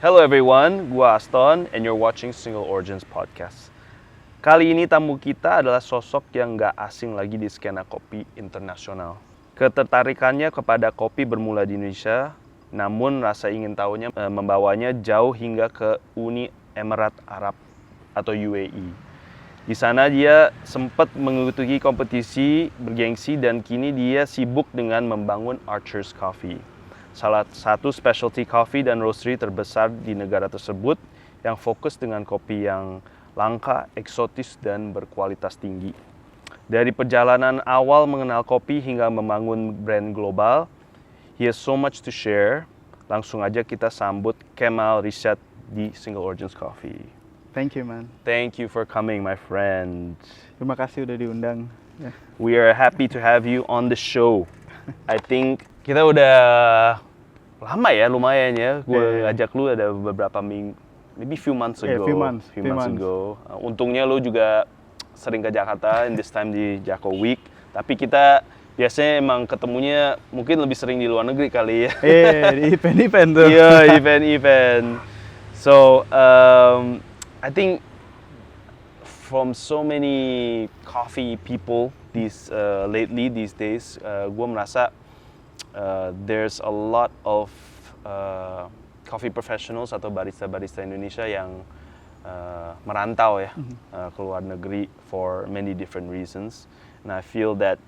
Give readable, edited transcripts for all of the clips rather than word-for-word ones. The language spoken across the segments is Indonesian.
Hello everyone, gua Aston and you're watching Single Origins Podcast. Kali ini tamu kita adalah sosok yang gak asing lagi di skena kopi internasional. Ketertarikannya kepada kopi bermula di Indonesia, namun rasa ingin tahunya membawanya jauh hingga ke Uni Emirat Arab atau UAE. Di sana dia sempat mengikuti kompetisi bergengsi dan kini dia sibuk dengan membangun Archer's Coffee, salah satu specialty coffee dan roastery terbesar di negara tersebut yang fokus dengan kopi yang langka, eksotis, dan berkualitas tinggi. Dari perjalanan awal mengenal kopi hingga membangun brand global, he has so much to share. Langsung aja kita sambut Kemal Rishad di Single Origins Coffee. Thank you, man. Thank you for coming, my friend. Terima kasih udah diundang. We are happy to have you on the show. I think kita udah lama ya, lumayan ya. Gue ngajak lu ada beberapa minggu, maybe few months ago. Few months Ago. Untungnya lu juga sering ke Jakarta, in this time di Jako Week. Tapi kita biasanya emang ketemunya mungkin lebih sering di luar negeri kali ya. Di event-event tuh. Iya, event-event. So, I think from so many coffee people lately these days, gue merasa there's a lot of coffee professionals atau barista-barista Indonesia yang merantau ya ke luar negeri for many different reasons. And I feel that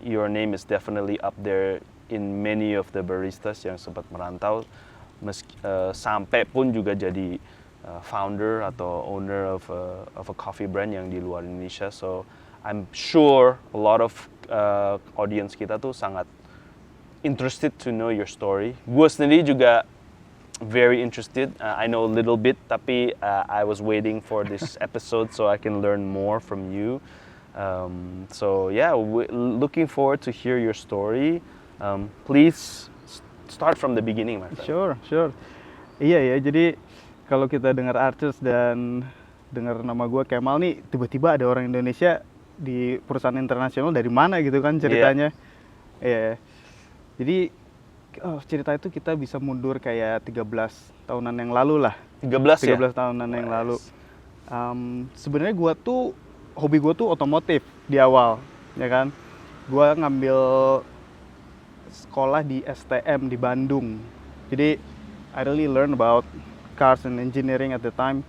your name is definitely up there in many of the baristas yang sempat merantau, sampai pun juga jadi founder atau owner of a coffee brand yang di luar Indonesia. So I'm sure a lot of audience kita tuh sangat interested to know your story. Gue sendiri juga very interested. I know a little bit, tapi I was waiting for this episode so I can learn more from you. So yeah, looking forward to hear your story. Please start from the beginning, my friend. Sure. Iya ya, jadi kalau kita dengar Archer's dan dengar nama gue Kemal nih, tiba-tiba ada orang Indonesia di perusahaan internasional dari mana gitu kan ceritanya. Iya. Jadi cerita itu kita bisa mundur kayak 13 tahunan yang lalu lah. 13 tahunan yang lalu. Sebenarnya gue tuh hobi gue tuh otomotif di awal, ya kan. Gue ngambil sekolah di STM di Bandung. Jadi I really learn about cars and engineering at the time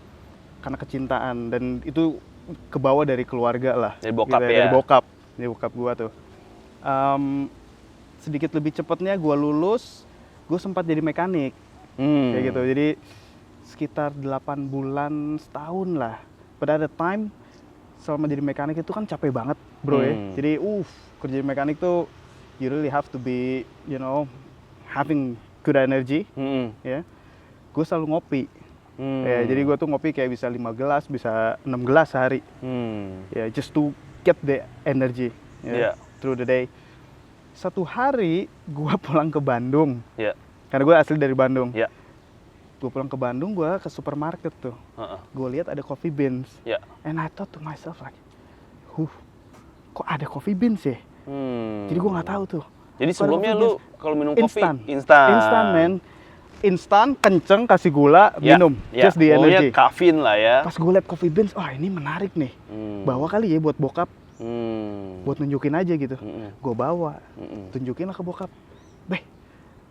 karena kecintaan, dan itu kebawa dari keluarga lah. Dari bokap gitu, ya? Dari bokap gue tuh. Sedikit lebih cepatnya gue lulus, gue sempat jadi mekanik. Kayak gitu, jadi sekitar 8 bulan, setahun lah. Pada ada time, selama jadi mekanik itu kan capek banget bro ya. Jadi kerja jadi mekanik tuh, you really have to be, having good energy. Ya. Gue selalu ngopi. Ya, jadi gue tuh ngopi kayak bisa 5 gelas, bisa 6 gelas sehari. Ya, just to get the energy through the day. Satu hari gue pulang ke Bandung. Karena gue asli dari Bandung. Gue pulang ke Bandung, gue ke supermarket tuh. Gue lihat ada coffee beans. And I thought to myself like, kok ada coffee beans ya? Jadi gue nggak tahu tuh. Jadi sebelumnya lu kalau minum kopi instan, man. Instan, kenceng, kasih gula, minum. Just the energy. Kafein lah ya. Pas gue liat coffee beans, ini menarik nih. Bawa kali ya buat bokap. Buat nunjukin aja gitu. Gue bawa, tunjukin lah ke bokap. Beh,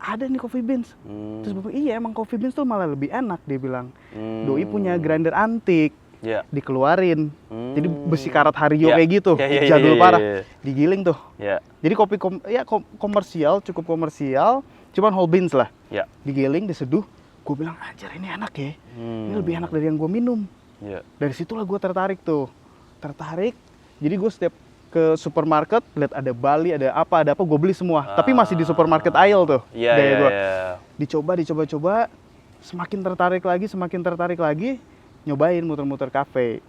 ada nih coffee beans. Terus bapak, iya emang coffee beans tuh malah lebih enak, dia bilang. Doi punya grinder antik. Dikeluarin. Jadi besi karat Hario kayak gitu. Jadul parah. Digiling tuh. Jadi kopi komersial, cukup komersial. Cuman whole beans lah. Digiling, diseduh. Gue bilang, anjir ini enak ya. Ini lebih enak dari yang gue minum. Dari situlah gue tertarik. Jadi gue setiap ke supermarket, lihat ada Bali, ada apa, gue beli semua. Tapi masih di supermarket aisle tuh. Dicoba. Semakin tertarik lagi. Nyobain muter-muter kafe.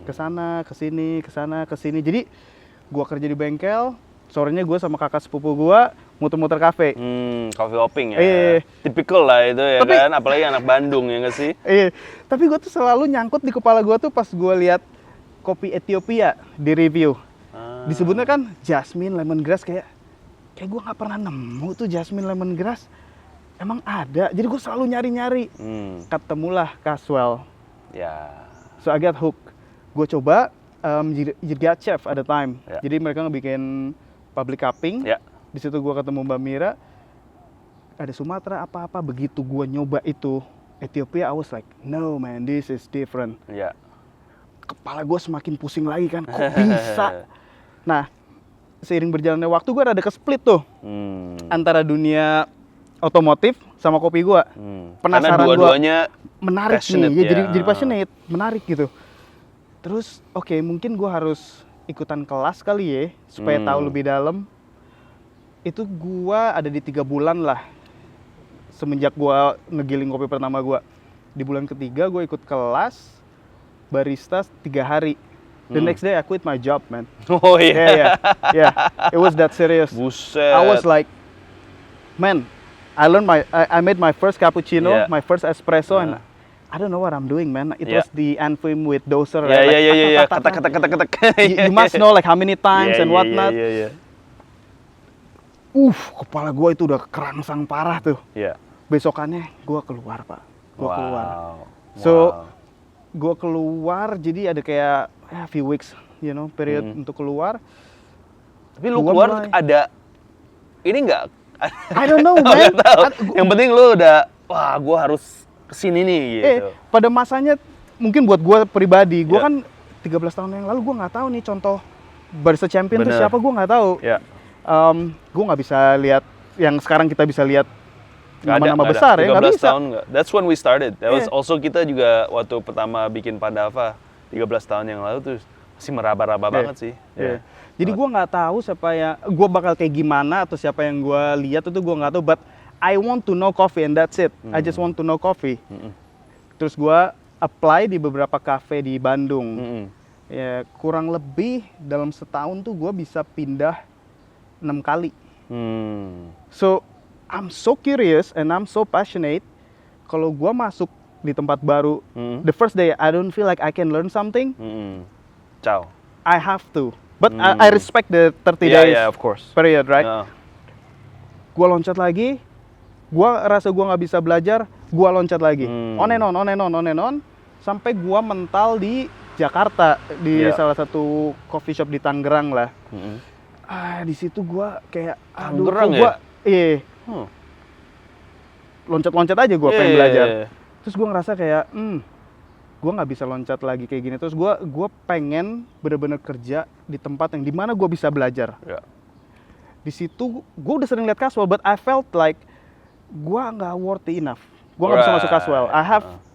Kesana, kesini. Jadi gue kerja di bengkel. Sorenya gue sama kakak sepupu gue muter-muter kafe. Coffee hopping ya. Typical lah itu ya. Tapi, kan, apalagi anak Bandung ya nggak sih? Tapi gue tuh selalu nyangkut di kepala gue tuh pas gue lihat kopi Ethiopia di review. Disebutnya kan jasmine lemongrass, kayak gue nggak pernah nemu tuh jasmine lemongrass. emang ada. Jadi gue selalu nyari-nyari. Ketemulah Caswell. Ya. So I got hooked. Gue coba Jirgat at the time. Ya. Jadi mereka ngebikin public cupping. Ya. Di situ gue ketemu Mbak Mira. Ada Sumatera apa-apa. Begitu gue nyoba itu Ethiopia, I was like, no man, this is different. Ya. Kepala gue semakin pusing lagi kan, kok bisa? Nah, seiring berjalannya waktu gue rada ke-split tuh antara dunia otomotif sama kopi gue. Penasaran. Karena dua-duanya menarik nih, ya, jadi passionate, menarik gitu. Terus, oke, mungkin gue harus ikutan kelas kali ya, supaya tahu lebih dalam. Itu gue ada di 3 bulan lah, semenjak gue ngegiling kopi pertama gue. Di bulan ketiga gue ikut kelas barista 3 hari. The next day I quit my job, man. Oh iya. Yeah. It was that serious. Buset. I was like, man, I made my first cappuccino, my first espresso, and I don't know what I'm doing, man. It was the anthem with doser. Yeah. Ketek. You must know like how many times and whatnot. Yeah. Kepala gue itu udah kerangsang parah tuh. Yeah. Besokannya gue keluar, Pak. Gue keluar. So, gue keluar, jadi ada kayak few weeks, period untuk keluar. Tapi lu keluar ada ini nggak? I don't know, man. Yang penting lu udah, wah, gue harus kesini nih gitu. Pada masanya mungkin buat gue pribadi, gue kan 13 tahun yang lalu gue nggak tahu nih contoh barista champion itu siapa, gue nggak tahu. Gue nggak bisa lihat yang sekarang kita bisa lihat nama-nama besar ya, nggak bisa. Tahun nggak. That's when we started. That was also kita juga waktu pertama bikin Pandava 13 tahun yang lalu tuh masih meraba-raba banget sih. Jadi gue nggak tahu siapa yang gue bakal kayak gimana atau siapa yang gue lihat itu gue nggak tahu. But I want to know coffee and that's it. I just want to know coffee. Terus gue apply di beberapa cafe di Bandung. Ya kurang lebih dalam setahun tuh gue bisa pindah 6 kali. So I'm so curious and I'm so passionate. Kalau gue masuk di tempat baru, the first day I don't feel like I can learn something. Ciao. I have to. But I respect the 30 days of course. period, right? Gue loncat lagi, gue rasa gue nggak bisa belajar, gue loncat lagi. On and on, sampai gue mental di Jakarta di salah satu coffee shop di Tangerang lah. Di situ gue kayak, aduh, gue, loncat-loncat aja gue pengen belajar. Terus gue ngerasa kayak, gue nggak bisa loncat lagi kayak gini. Terus gue pengen bener-bener kerja di tempat yang dimana gue bisa belajar. Di situ gue udah sering lihat Caswell, but I felt like gue nggak worthy enough. Gue nggak bisa masuk Caswell.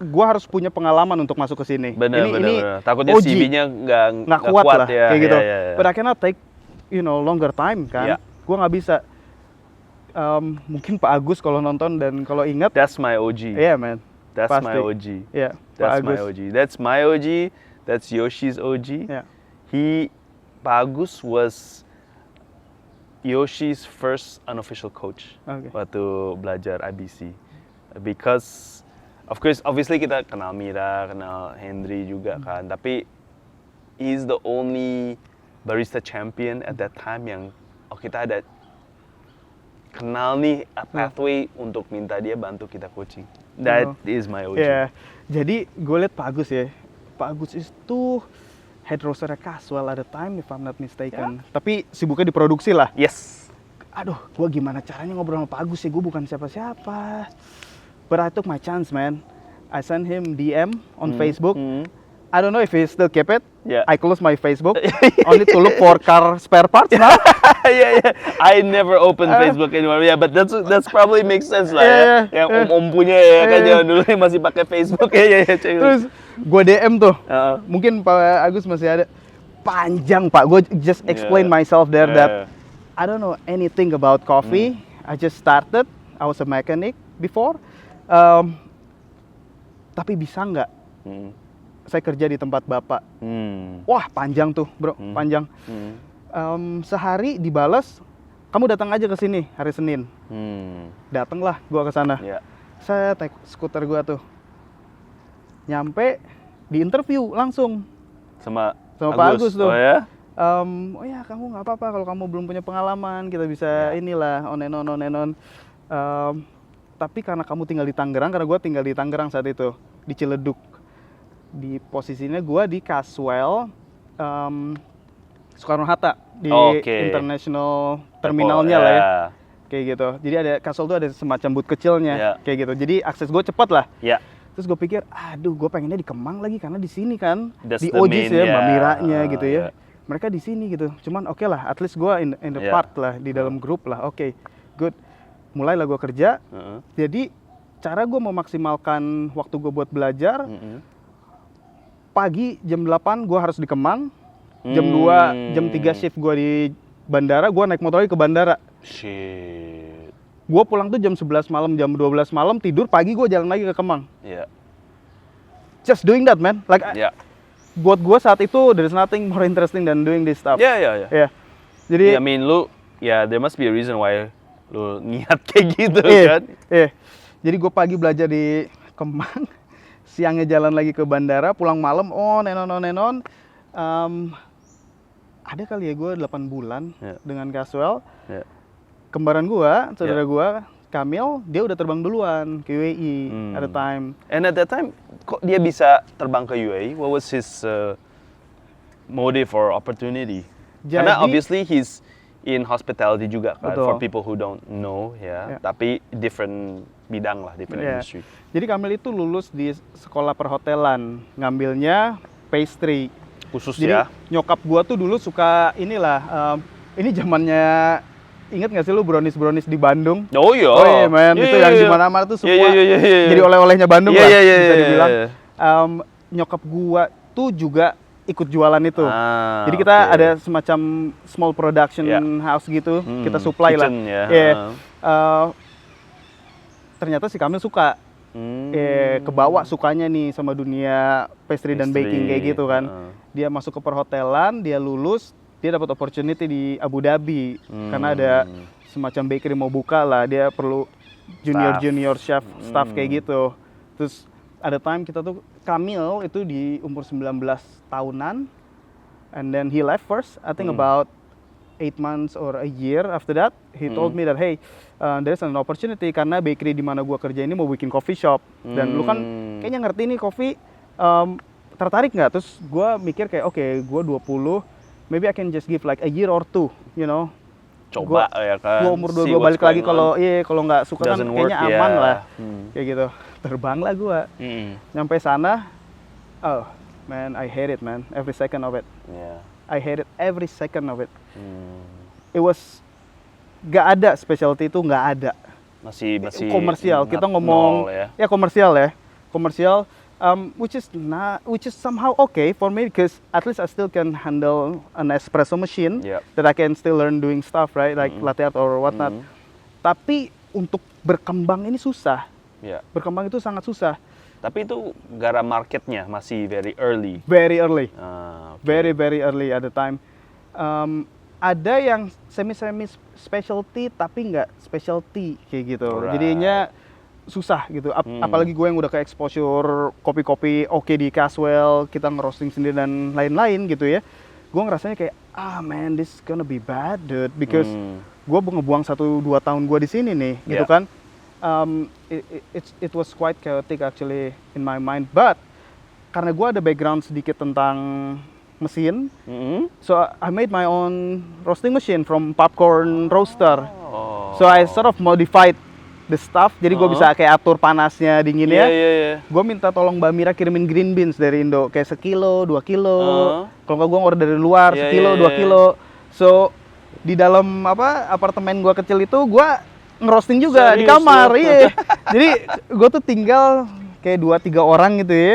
Gue harus punya pengalaman untuk masuk ke sini. Bener. Takutnya CV-nya nggak kuat lah, ya. Kayak gitu. But I cannot take, longer time kan. Gue nggak bisa. Mungkin Pak Agus kalau nonton dan kalau ingat. That's my OG. Yeah, man. That's Pasti. my OG. Yeah, that's Pak my Agus. OG. That's my OG. That's Yoshi's OG. Yeah. Pak Agus was Yoshi's first unofficial coach waktu belajar IBC. Because of course, obviously kita kenal Mira, kenal Hendry juga kan. Tapi he's the only barista champion at that time yang kita ada kenal nih pathway untuk minta dia bantu kita coaching. That is my OG. Yeah. Jadi gue liat Pak Agus ya. Pak Agus itu head roaster Caswell at the time if I'm not mistaken. Tapi sibuknya di produksi lah. Yes. Aduh, gue gimana caranya ngobrol sama Pak Agus ya? Gue bukan siapa-siapa. But I took my chance, man. I sent him DM on Facebook. I don't know if he still keep it. Yeah. I closed my Facebook only to look for car spare parts now. Yeah. I never opened Facebook anymore. Yeah, but that's probably makes sense lah ya. Yang om punya ya kan jangan dulu masih pakai Facebook ya. Terus gue DM tuh. Mungkin Pak Agus masih ada. Panjang Pak. Gue just explain myself there that I don't know anything about coffee. I just started. I was a mechanic before. Tapi bisa nggak? Saya kerja di tempat Bapak. Wah, panjang tuh, bro, panjang. Sehari dibalas, kamu datang aja ke sini hari Senin. Datanglah gua ke sana. Saya naik skuter gua tuh. Nyampe di interview langsung sama Pak Agus tuh. Oh ya, kamu nggak apa-apa kalau kamu belum punya pengalaman, kita bisa inilah on and on. tapi karena kamu tinggal di Tangerang, karena gue tinggal di Tangerang saat itu, di Ciledug. Di posisinya gue di Caswell, Soekarno-Hatta, di international terminalnya lah ya. Kayak gitu. Jadi ada Caswell tuh ada semacam booth kecilnya, kayak gitu. Jadi akses gue cepat lah. Terus gue pikir, aduh gue pengennya di Kemang lagi karena di sini kan, di Ojis ya, Mbak Miranya gitu ya. Mereka di sini gitu. Cuman oke lah, at least gue in the part lah, di dalam grup lah. Oke, good. Mulailah gue kerja. Jadi cara gue memaksimalkan waktu gue buat belajar, pagi jam 8 gue harus di Kemang, jam 2, jam 3 shift gue di bandara, gue naik motor lagi ke bandara. Shit. Gue pulang tuh jam 11 malam, jam 12 malam, tidur, pagi gue jalan lagi ke Kemang. Just doing that, man. Like, buat gue saat itu, there's nothing more interesting than doing this stuff. Jadi, I mean, there must be a reason why lu niat kayak gitu kan. Jadi gue pagi belajar di Kemang, siangnya jalan lagi ke bandara, pulang malam, on and on. Ada kali ya gue 8 bulan dengan Caswell. Kembaran gue, saudara gue, Kamil, dia udah terbang duluan ke UAE at the time. And at that time, kok dia bisa terbang ke UAE? What was his motive or opportunity? Karena obviously he's in hospitality juga kan, for people who don't know tapi different bidang lah, different industry. Jadi Kamil itu lulus di sekolah perhotelan, ngambilnya pastry. Khusus jadi, nyokap gua tuh dulu suka inilah, ini zamannya, ingat nggak sih lu brownies di Bandung? Oh iya. Man, itu yang di mana-mana tuh semua jadi oleh-olehnya Bandung lah, bisa dibilang. Nyokap gua tuh juga ikut jualan itu. Jadi kita ada semacam small production house gitu, kita supply kitchen, lah. Ternyata si Kamil suka, kebawa sukanya nih sama dunia pastry dan baking kayak gitu kan. Dia masuk ke perhotelan, dia lulus, dia dapat opportunity di Abu Dhabi karena ada semacam bakery mau buka lah, dia perlu junior chef staff kayak gitu. Terus ada time kita tuh, Kamil itu di umur 19 tahunan, and then he left first, I think about 8 months or a year after that, he told me that, hey, there's an opportunity karena bakery di mana gua kerja ini mau bikin coffee shop, dan lu kan kayaknya ngerti nih coffee, tertarik nggak? Terus gua mikir kayak, oke, gua 20, maybe I can just give like a year or two, you know. Coba ya kan. Gua umur 22 balik lagi, kalau kalau nggak suka kan kayaknya aman lah, kayak gitu. Terbang lah gua. Nyampe sana, oh man, I hate it, man, every second of it. I hate it every second of it. It was, gak ada specialty itu, gak ada. Masih komersial. Kita ngomong komersial, which is somehow okay for me because at least I still can handle an espresso machine that I can still learn doing stuff, right, like latte art or whatnot. Tapi untuk berkembang ini susah. Berkembang itu sangat susah. Tapi itu gara marketnya masih very early. Very early. Very early at the time. Ada yang semi specialty tapi nggak specialty kayak gitu. Jadinya susah gitu. Apalagi gue yang udah ke exposure kopi-kopi oke di Caswell, kita ngerosting sendiri dan lain-lain gitu ya. Gue ngerasanya kayak, man, this gonna be bad, dude, because gue ngebuang 1-2 tahun gue di sini nih, gitu kan. It was quite chaotic actually in my mind, but karena gue ada background sedikit tentang mesin, so I made my own roasting machine from popcorn roaster. So I sort of modified the stuff, jadi gue bisa kayak atur panasnya, dinginnya. Gue minta tolong Mbak Mira kirimin green beans dari Indo, kayak 1 kilo, 2 kilo. Kalau nggak gue order dari luar 1 kilo, 2 kilo. So di dalam apartemen gue kecil itu gue ngerosting juga. Serius, di kamar, Jadi gue tuh tinggal kayak 2-3 orang gitu ya.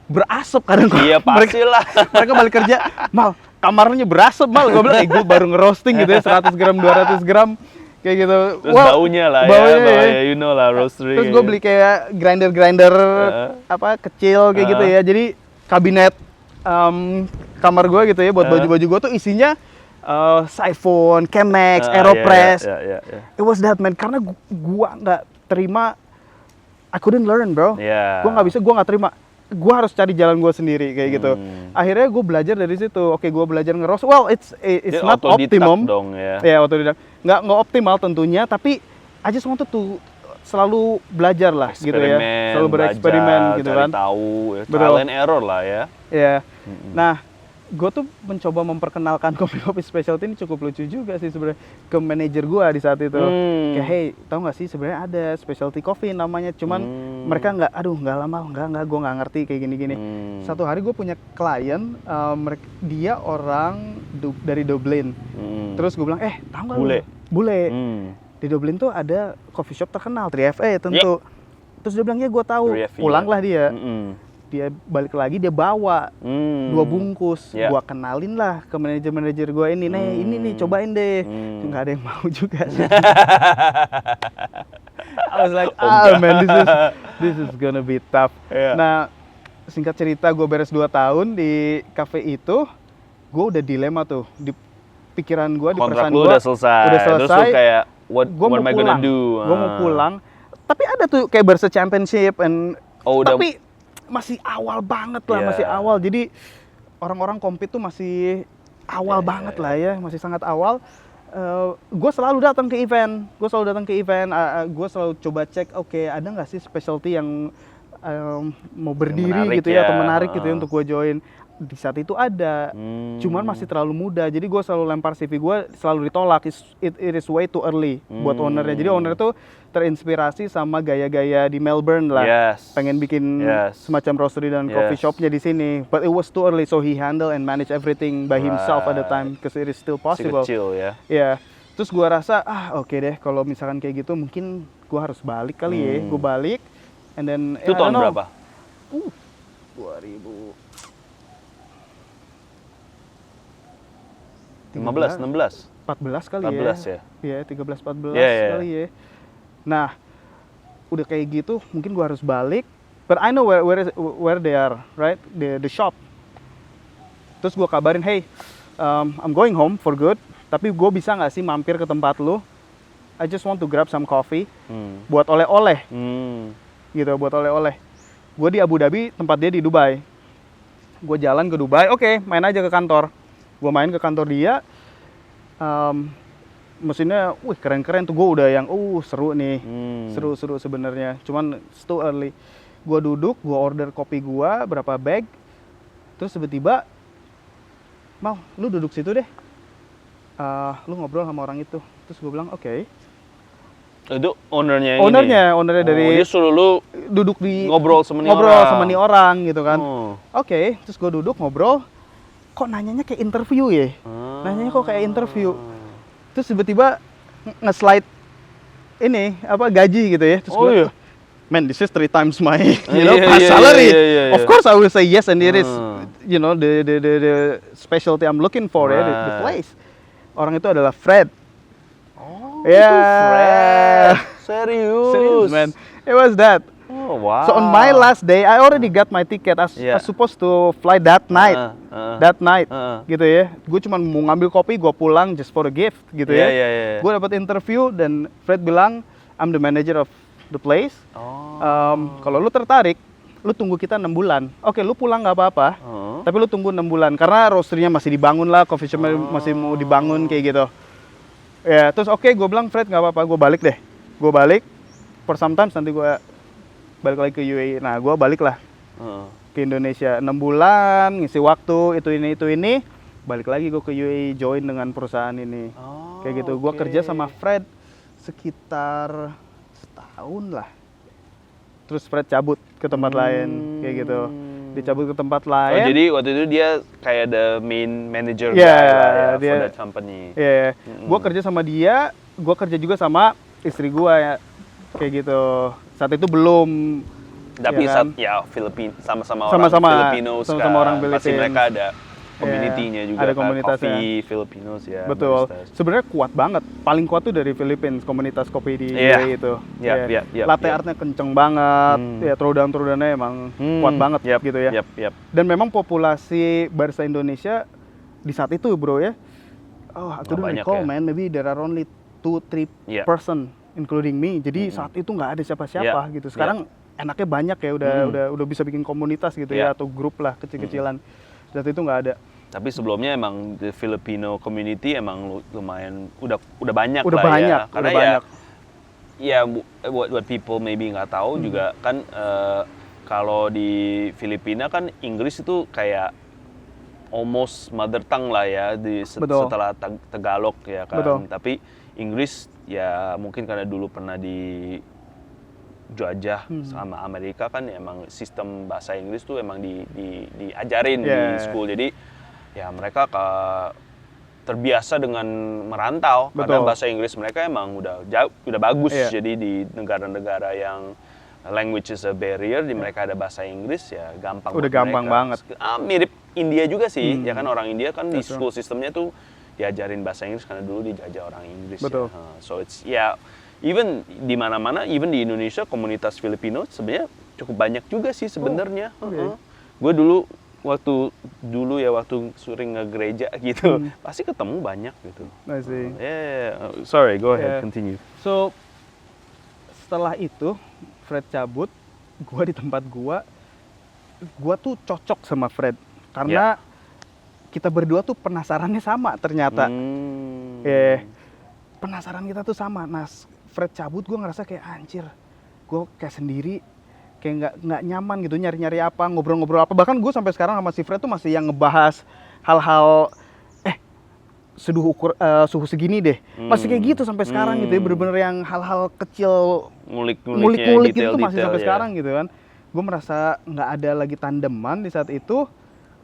Berasap kadang. Iya pastilah. Mereka balik kerja, Mal, kamarnya berasap, Mal. Gue bilang, gue baru ngerosting gitu ya, 100 gram, 200 gram. Kayak gitu. Terus baunya lah ya, you know lah, roastery. Terus gue beli kayak grinder kecil kayak gitu ya. Jadi kabinet kamar gue gitu ya, buat baju-baju gue tuh isinya siphon, Chemex, Aeropress. It was that, man. Karena gue nggak terima, I couldn't learn, bro. Gue nggak bisa, gue nggak terima. Gue harus cari jalan gue sendiri kayak gitu. Akhirnya gue belajar dari situ. Oke, gue belajar ngeroast. Well, it's not optimum. Dong, ya, otodidak. Nggak optimal tentunya, tapi I just wanted to selalu belajar lah gitu ya, selalu bereksperimen belajar, gitu cari kan. tahu, ya, Betul. trial and error lah ya. Ya. Nah, gue tuh mencoba memperkenalkan kopi-kopi specialty ini cukup lucu juga sih sebenarnya ke manajer gue di saat itu. Kayak, hey, tahu nggak sih sebenarnya ada specialty coffee namanya, cuman mereka nggak lama, gue nggak ngerti kayak gini-gini. Satu hari gue punya klien, dia orang dari Dublin. Terus gue bilang, tahu nggak lu? Bule. Di Dublin tuh ada coffee shop terkenal, 3FA tentu. Terus dia bilang, ya gue tahu. 3FA, Pulanglah dia. Dia balik lagi, dia bawa 2 bungkus. Yeah. Gua kenalin lah ke manajer gue ini. Nih, ini nih, cobain deh. Nggak ada yang mau juga. I was like, man, this is gonna be tough. Yeah. Nah, singkat cerita, gue beres 2 tahun di cafe itu. Gue udah dilema tuh di pikiran gue, di Kontrak perasaan lu gue. udah selesai. Terus lu kayak, what am I gonna do? Gue mau pulang. Tapi ada tuh kayak Barista Championship tapi masih awal banget lah, masih awal. Jadi orang-orang compete tuh masih awal banget lah ya, masih sangat awal. Gue selalu datang ke event, gue selalu coba cek, oke, ada nggak sih specialty yang mau berdiri gitu ya, atau menarik gitu ya untuk gue join. Di saat itu ada, cuman masih terlalu muda, jadi gue selalu lempar CV gue, selalu ditolak. It is way too early buat ownernya. Jadi owner tuh terinspirasi sama gaya-gaya di Melbourne lah, pengen bikin semacam roastery dan coffee shopnya di sini. But it was too early, so he handle and manage everything by himself at the time, because it is still possible. Si kecil ya. Ya, terus gue rasa oke deh, kalau misalkan kayak gitu mungkin gue harus balik kali ya. Gue balik, and then itu tahun berapa? 2000 15, 16? 14 kali 14 ya? Iya, 13, 14 kali ya. Nah, udah kayak gitu, mungkin gua harus balik. But I know where they are, right? The shop. Terus gua kabarin, hey, I'm going home for good. Tapi gue bisa nggak sih mampir ke tempat lu? I just want to grab some coffee. Buat oleh-oleh. Gitu, buat oleh-oleh. Gue di Abu Dhabi, tempat dia di Dubai. Gue jalan ke Dubai, oke, main aja ke kantor. Gue main ke kantor dia, mesinnya, keren-keren tuh. Gue udah yang, seru nih, seru sebenarnya. Cuman it's too early. Gue duduk, gue order kopi gue, berapa bag. Terus tiba-tiba, Mal, lu duduk situ deh. Lu ngobrol sama orang itu. Terus gue bilang, oke. Itu ownernya Ownernya dari. Dia suruh lu duduk di ngobrol sama nih orang gitu kan. Oke, terus gue duduk ngobrol. Kok nanyanya kayak interview ya? Nanyanya kok kayak interview. Terus tiba-tiba nge-slide ini gaji gitu ya. Terus gue, man, this is 3 times my salary. Of course I will say yes, and it is the specialty I'm looking for ya, the place. Orang itu adalah Fred. Itu Fred. Serius, man. It was that. Oh, wow. So on my last day, I already got my ticket. I was supposed to fly that night. Gitu ya. Gue cuma mau ngambil kopi, gue pulang just for a gift gitu ya. Gue dapat interview dan Fred bilang, I'm the manager of the place. Kalau lu tertarik, lu tunggu kita 6 bulan. Oke, lu pulang nggak apa-apa. Tapi lu tunggu 6 bulan karena roasternya masih dibangun lah, coffee shopnya masih mau dibangun kayak gitu. Ya, terus oke, gue bilang Fred nggak apa-apa, gue balik deh. Gue balik. For sometimes nanti gue balik lagi ke UAE. Nah, gue balik lah ke Indonesia 6 bulan, ngisi waktu, itu ini. Balik lagi gue ke UAE, join dengan perusahaan ini. Kayak gitu. Gue kerja sama Fred sekitar setahun lah. Terus Fred cabut ke tempat lain, kayak gitu. Dicabut ke tempat lain. Jadi waktu itu dia kayak the main manager guy lah ya, for that company. Gue kerja sama dia, gue kerja juga sama istri gue ya, kayak gitu. Saat itu belum. Tapi ya kan? sama-sama orang Filipino, orang Filipina. Pasti mereka ada community-nya juga, ada komunitasnya. Coffee Filipinos ya. Betul. Sebenarnya kuat banget. Paling kuat tuh dari Philippines, komunitas kopi di UAE itu. Latte artnya kenceng banget. Ya, throwdown-throwdownnya emang kuat banget gitu ya. Dan memang populasi barista Indonesia di saat itu, bro ya. I couldn't recall, man. Maybe there are only 2-3 person, including me. Jadi saat itu nggak ada siapa-siapa gitu. Sekarang enaknya banyak ya, udah bisa bikin komunitas gitu ya, atau grup lah kecil-kecilan. Saat itu nggak ada. Tapi sebelumnya emang the Filipino community emang lumayan udah banyak udah lah banyak, ya. Karena udah banyak. ya buat people maybe nggak tahu juga kan kalau di Filipina kan Inggris itu kayak almost mother tongue lah ya Betul. setelah Tagalog ya kan. Betul. Tapi Inggris ya mungkin karena dulu pernah dijajah sama Amerika kan emang sistem bahasa Inggris tuh emang diajarin di school. Jadi ya mereka terbiasa dengan merantau karena Betul. bahasa Inggris mereka emang udah bagus. Iya. Jadi di negara-negara yang language is a barrier, di mereka ada bahasa Inggris ya gampang. Udah buat gampang mereka. banget. Mirip India juga sih, ya kan orang India kan di Betul. school sistemnya tuh diajarin bahasa Inggris karena dulu dijajah orang Inggris. Betul. Ya. So it's even di mana-mana, even di Indonesia komunitas Filipino sebenarnya cukup banyak juga sih sebenarnya. Gue waktu sering nge-gereja gitu, pasti ketemu banyak gitu. I see. Sorry, go ahead, Yeah. continue. So setelah itu Fred cabut, gua di tempat gua tuh cocok sama Fred karena kita berdua tuh penasarannya sama ternyata. Penasaran kita tuh sama. Nah, Fred cabut, gua ngerasa kayak anjir, gua kayak sendiri, kayak nggak nyaman gitu, nyari-nyari apa, ngobrol-ngobrol apa. Bahkan gue sampai sekarang sama si Fred tuh masih yang ngebahas hal-hal suhu segini deh, masih kayak gitu sampai sekarang gitu ya, bener-bener yang hal-hal kecil ngulik-ngulik gitu tuh masih sampai sekarang gitu kan. Gue merasa nggak ada lagi tandeman di saat itu,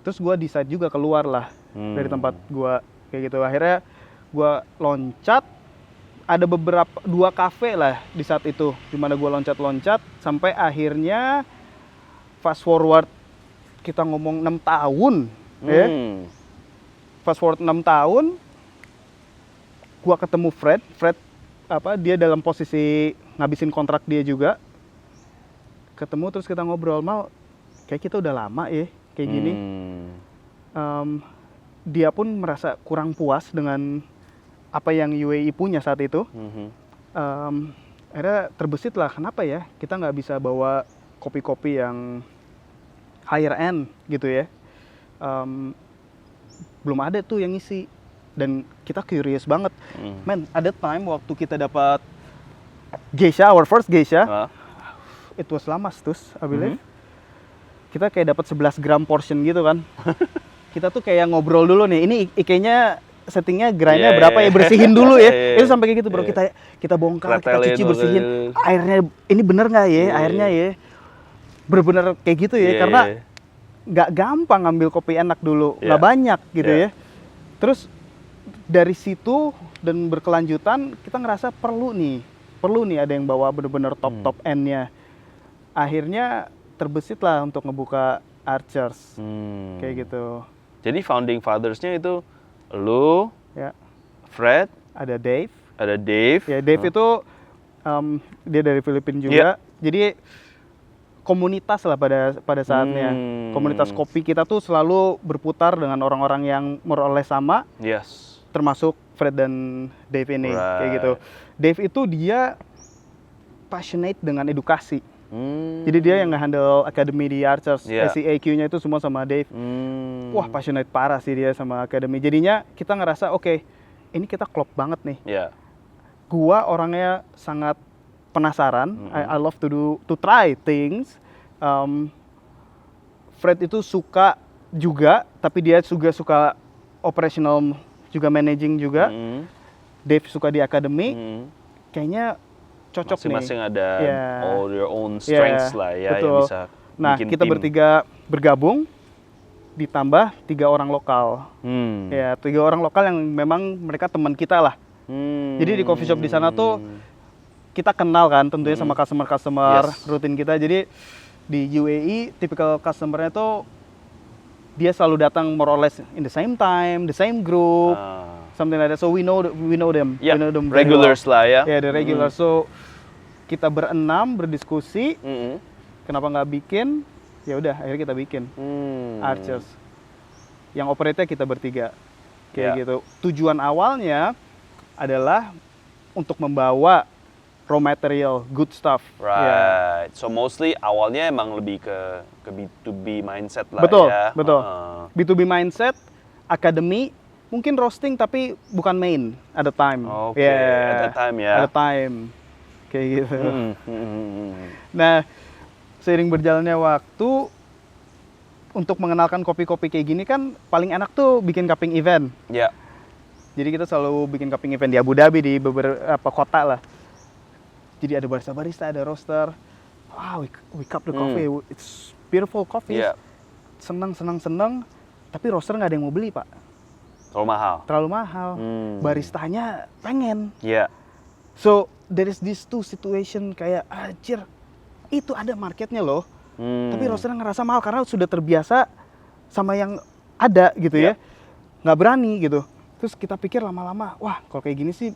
terus gue decide juga keluar lah dari tempat gue kayak gitu. Akhirnya gue loncat, ada 2 kafe lah di saat itu dimana gue loncat-loncat sampai akhirnya fast forward kita ngomong 6 tahun ya. Fast forward 6 tahun, gua ketemu Fred dia dalam posisi ngabisin kontrak dia juga. Ketemu terus kita ngobrol, Mal, kayak kita udah lama ya kayak gini. Dia pun merasa kurang puas dengan apa yang UAE punya saat itu. Akhirnya terbesit lah, kenapa ya kita nggak bisa bawa kopi-kopi yang higher end gitu ya. Belum ada tuh yang ngisi, dan kita curious banget. Man, ada time waktu kita dapat geisha, our first geisha, it was lamas terus, I believe. Kita kayak dapat 11 gram portion gitu kan. Kita tuh kayak ngobrol dulu nih, ini ikenya settingnya grindnya berapa ya, bersihin dulu ya. Itu sampai kayak gitu bro, kita bongkar, kita cuci, bersihin. Airnya ini bener nggak ya, airnya ya. Bener-bener kayak gitu ya, karena nggak gampang ngambil kopi enak dulu, nggak banyak gitu ya. Terus dari situ dan berkelanjutan kita ngerasa perlu nih ada yang bawa bener-bener top end-nya. Akhirnya terbesit lah untuk ngebuka Archers kayak gitu. Jadi founding fathers-nya itu lu, Fred, ada Dave. Ya, Dave itu dia dari Filipina juga. Jadi komunitas lah pada saatnya. Komunitas kopi kita tuh selalu berputar dengan orang-orang yang more or less sama. Termasuk Fred dan Dave ini kayak gitu. Dave itu dia passionate dengan edukasi. Jadi dia yang nge-handle academy di Archers. SEAQ-nya itu semua sama Dave. Wah, passionate parah sih dia sama academy. Jadinya kita ngerasa oke, ini kita klop banget nih. Gua orangnya sangat penasaran. I love to try things. Fred itu suka juga, tapi dia juga suka operational, juga managing juga. Dave suka di academy. Kayaknya cocok masing-masing nih. Ada all your own strengths lah ya, betul. yang bisa bikin kita tim. bertiga bergabung, ditambah 3 orang lokal. 3 orang lokal yang memang mereka teman kita lah. Jadi di coffee shop di sana tuh kita kenal kan tentunya sama customer rutin kita. Jadi di UAE typical customer-nya tuh dia selalu datang more or less in the same time, the same group, something like that. So we know them. We know them regulars well. lah ya. The regular. So kita berenam berdiskusi. Kenapa nggak bikin? Ya udah, akhirnya kita bikin Archers. Yang operate-nya kita bertiga. Kayak gitu. Tujuan awalnya adalah untuk membawa raw material, good stuff. Right. So mostly awalnya emang lebih ke B2B mindset lah ya. Betul. B2B mindset, academy, mungkin roasting tapi bukan main at the time. At the time ya. At the time. kayak gitu. Nah, seiring berjalannya waktu, untuk mengenalkan kopi-kopi kayak gini kan paling enak tuh bikin cupping event. Ya. Jadi kita selalu bikin cupping event di Abu Dhabi, di beberapa kota lah. Jadi ada barista-barista, ada roaster. Wow, we cup the coffee, it's beautiful coffee. Yeah. Seneng. Tapi roaster nggak ada yang mau beli, Pak. Terlalu mahal. Baristanya pengen. Yeah. So there is these two situation kayak anjir, itu ada marketnya loh. Tapi roasternya ngerasa mahal karena sudah terbiasa sama yang ada gitu ya. Nggak berani gitu. Terus kita pikir lama-lama, wah kalau kayak gini sih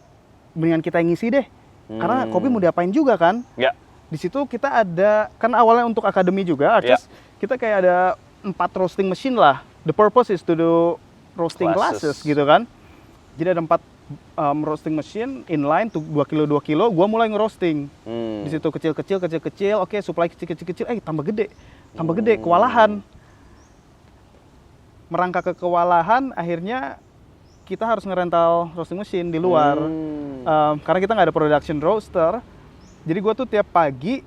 mendingan kita yang ngisi deh. Karena kopi mau diapain juga kan. Ya. Di situ kita ada, kan awalnya untuk akademi juga, artis kita kayak ada 4 roasting machine lah. The purpose is to do roasting classes gitu kan. Jadi ada 4 roasting machine inline tuh 2 kilo. Gua mulai ngerosting. Di situ kecil. Oke, supply kecil. Tambah gede, kewalahan. Merangkak ke kewalahan, akhirnya kita harus ngerental roasting machine di luar. Karena kita nggak ada production roaster. Jadi gue tuh tiap pagi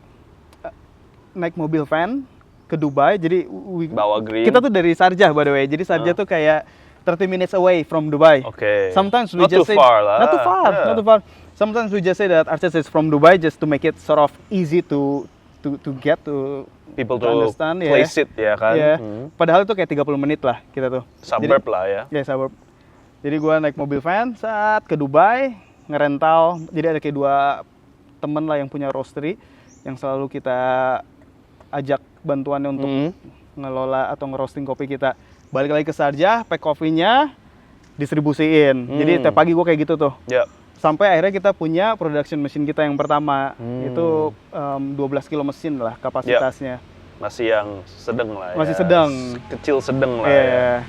naik mobil van ke Dubai. Jadi bawa green. Kita tuh dari Sharjah by the way. Jadi Sharjah tuh kayak 30 minutes away from Dubai. Okay. Sometimes we not just too say far lah. Not too far. Sometimes we just say that Arches is from Dubai just to make it sort of easy to get to people to understand, place it ya kan. Padahal itu kayak 30 menit lah kita tuh. Suburb lah ya. Ya, suburb. Jadi gue naik mobil van saat ke Dubai, ngerental. Jadi ada kayak 2 temen lah yang punya roastery yang selalu kita ajak bantuannya untuk ngelola atau ngeroasting kopi kita. Balik lagi ke Sharjah, pack kopinya, distribusiin. Jadi tiap pagi gue kayak gitu tuh. Sampai akhirnya kita punya production machine kita yang pertama. Itu 12 kilo mesin lah kapasitasnya. Masih yang sedang lah ya. Masih sedang. Kecil sedang lah ya.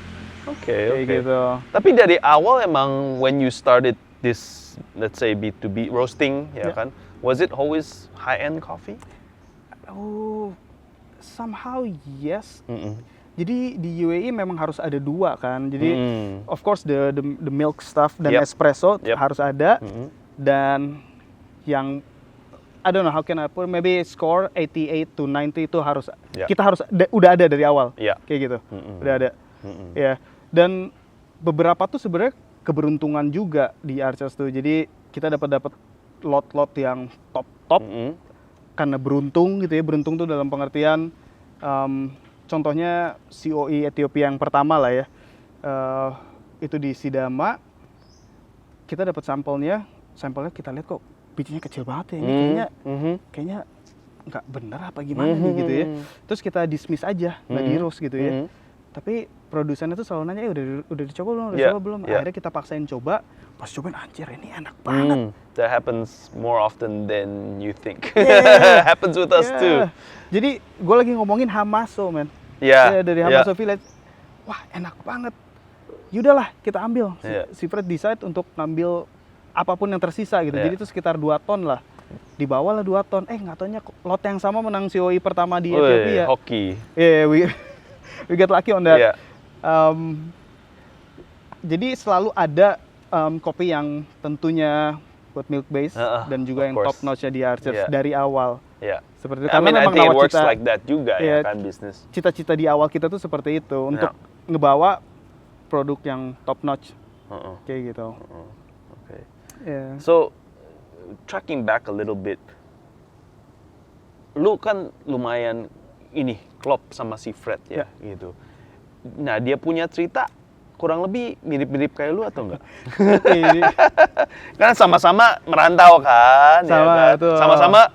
Oke. Gitu. Tapi dari awal emang when you started this, let's say B2B roasting, ya kan, was it always high-end coffee? Oh, somehow yes. Jadi di UAE memang harus ada 2 kan. Jadi of course the milk stuff dan espresso harus ada. Dan yang I don't know how can I put, maybe score 88 to 90 itu harus kita harus udah ada dari awal. Kayak gitu. Udah ada. Ya. Dan beberapa tuh sebenarnya keberuntungan juga di Arches tuh. Jadi kita dapat lot-lot yang top karena beruntung gitu ya. Beruntung tuh dalam pengertian contohnya COE Ethiopia yang pertama lah ya. Itu di Sidama. Kita dapat sampelnya kita lihat kok bijinya kecil banget ya. Ini kayaknya nggak bener apa gimana nih gitu ya. Terus kita dismiss aja, nggak di-roast gitu ya. Tapi produsennya tuh selalu nanya, udah dicoba belum? Akhirnya kita paksain coba. Pas cobain, anjir ini enak banget. That happens more often than you think. Happens with us too. Jadi gue lagi ngomongin Hamaso, man. Dari Hamaso Village. Wah, enak banget. Yaudahlah, kita ambil. Si Fred decide untuk ngambil apapun yang tersisa gitu. Jadi itu sekitar 2 ton lah. Dibawa lah 2 ton. Nggak taunya lot yang sama menang COE pertama di Ethiopia. Hoki. We get lucky on that. Jadi selalu ada kopi yang tentunya buat milk base dan juga yang top notch-nya di Arches dari awal. Seperti itu. I mean, I think it works like that juga ya kan bisnis. Cita-cita di awal kita tuh seperti itu untuk ngebawa produk yang top notch. Kayak gitu. So tracking back a little bit. Lu kan lumayan klop sama si Fred ya gitu. Nah, dia punya cerita kurang lebih mirip-mirip kayak lu atau enggak? Kan sama-sama merantau kan, sama-sama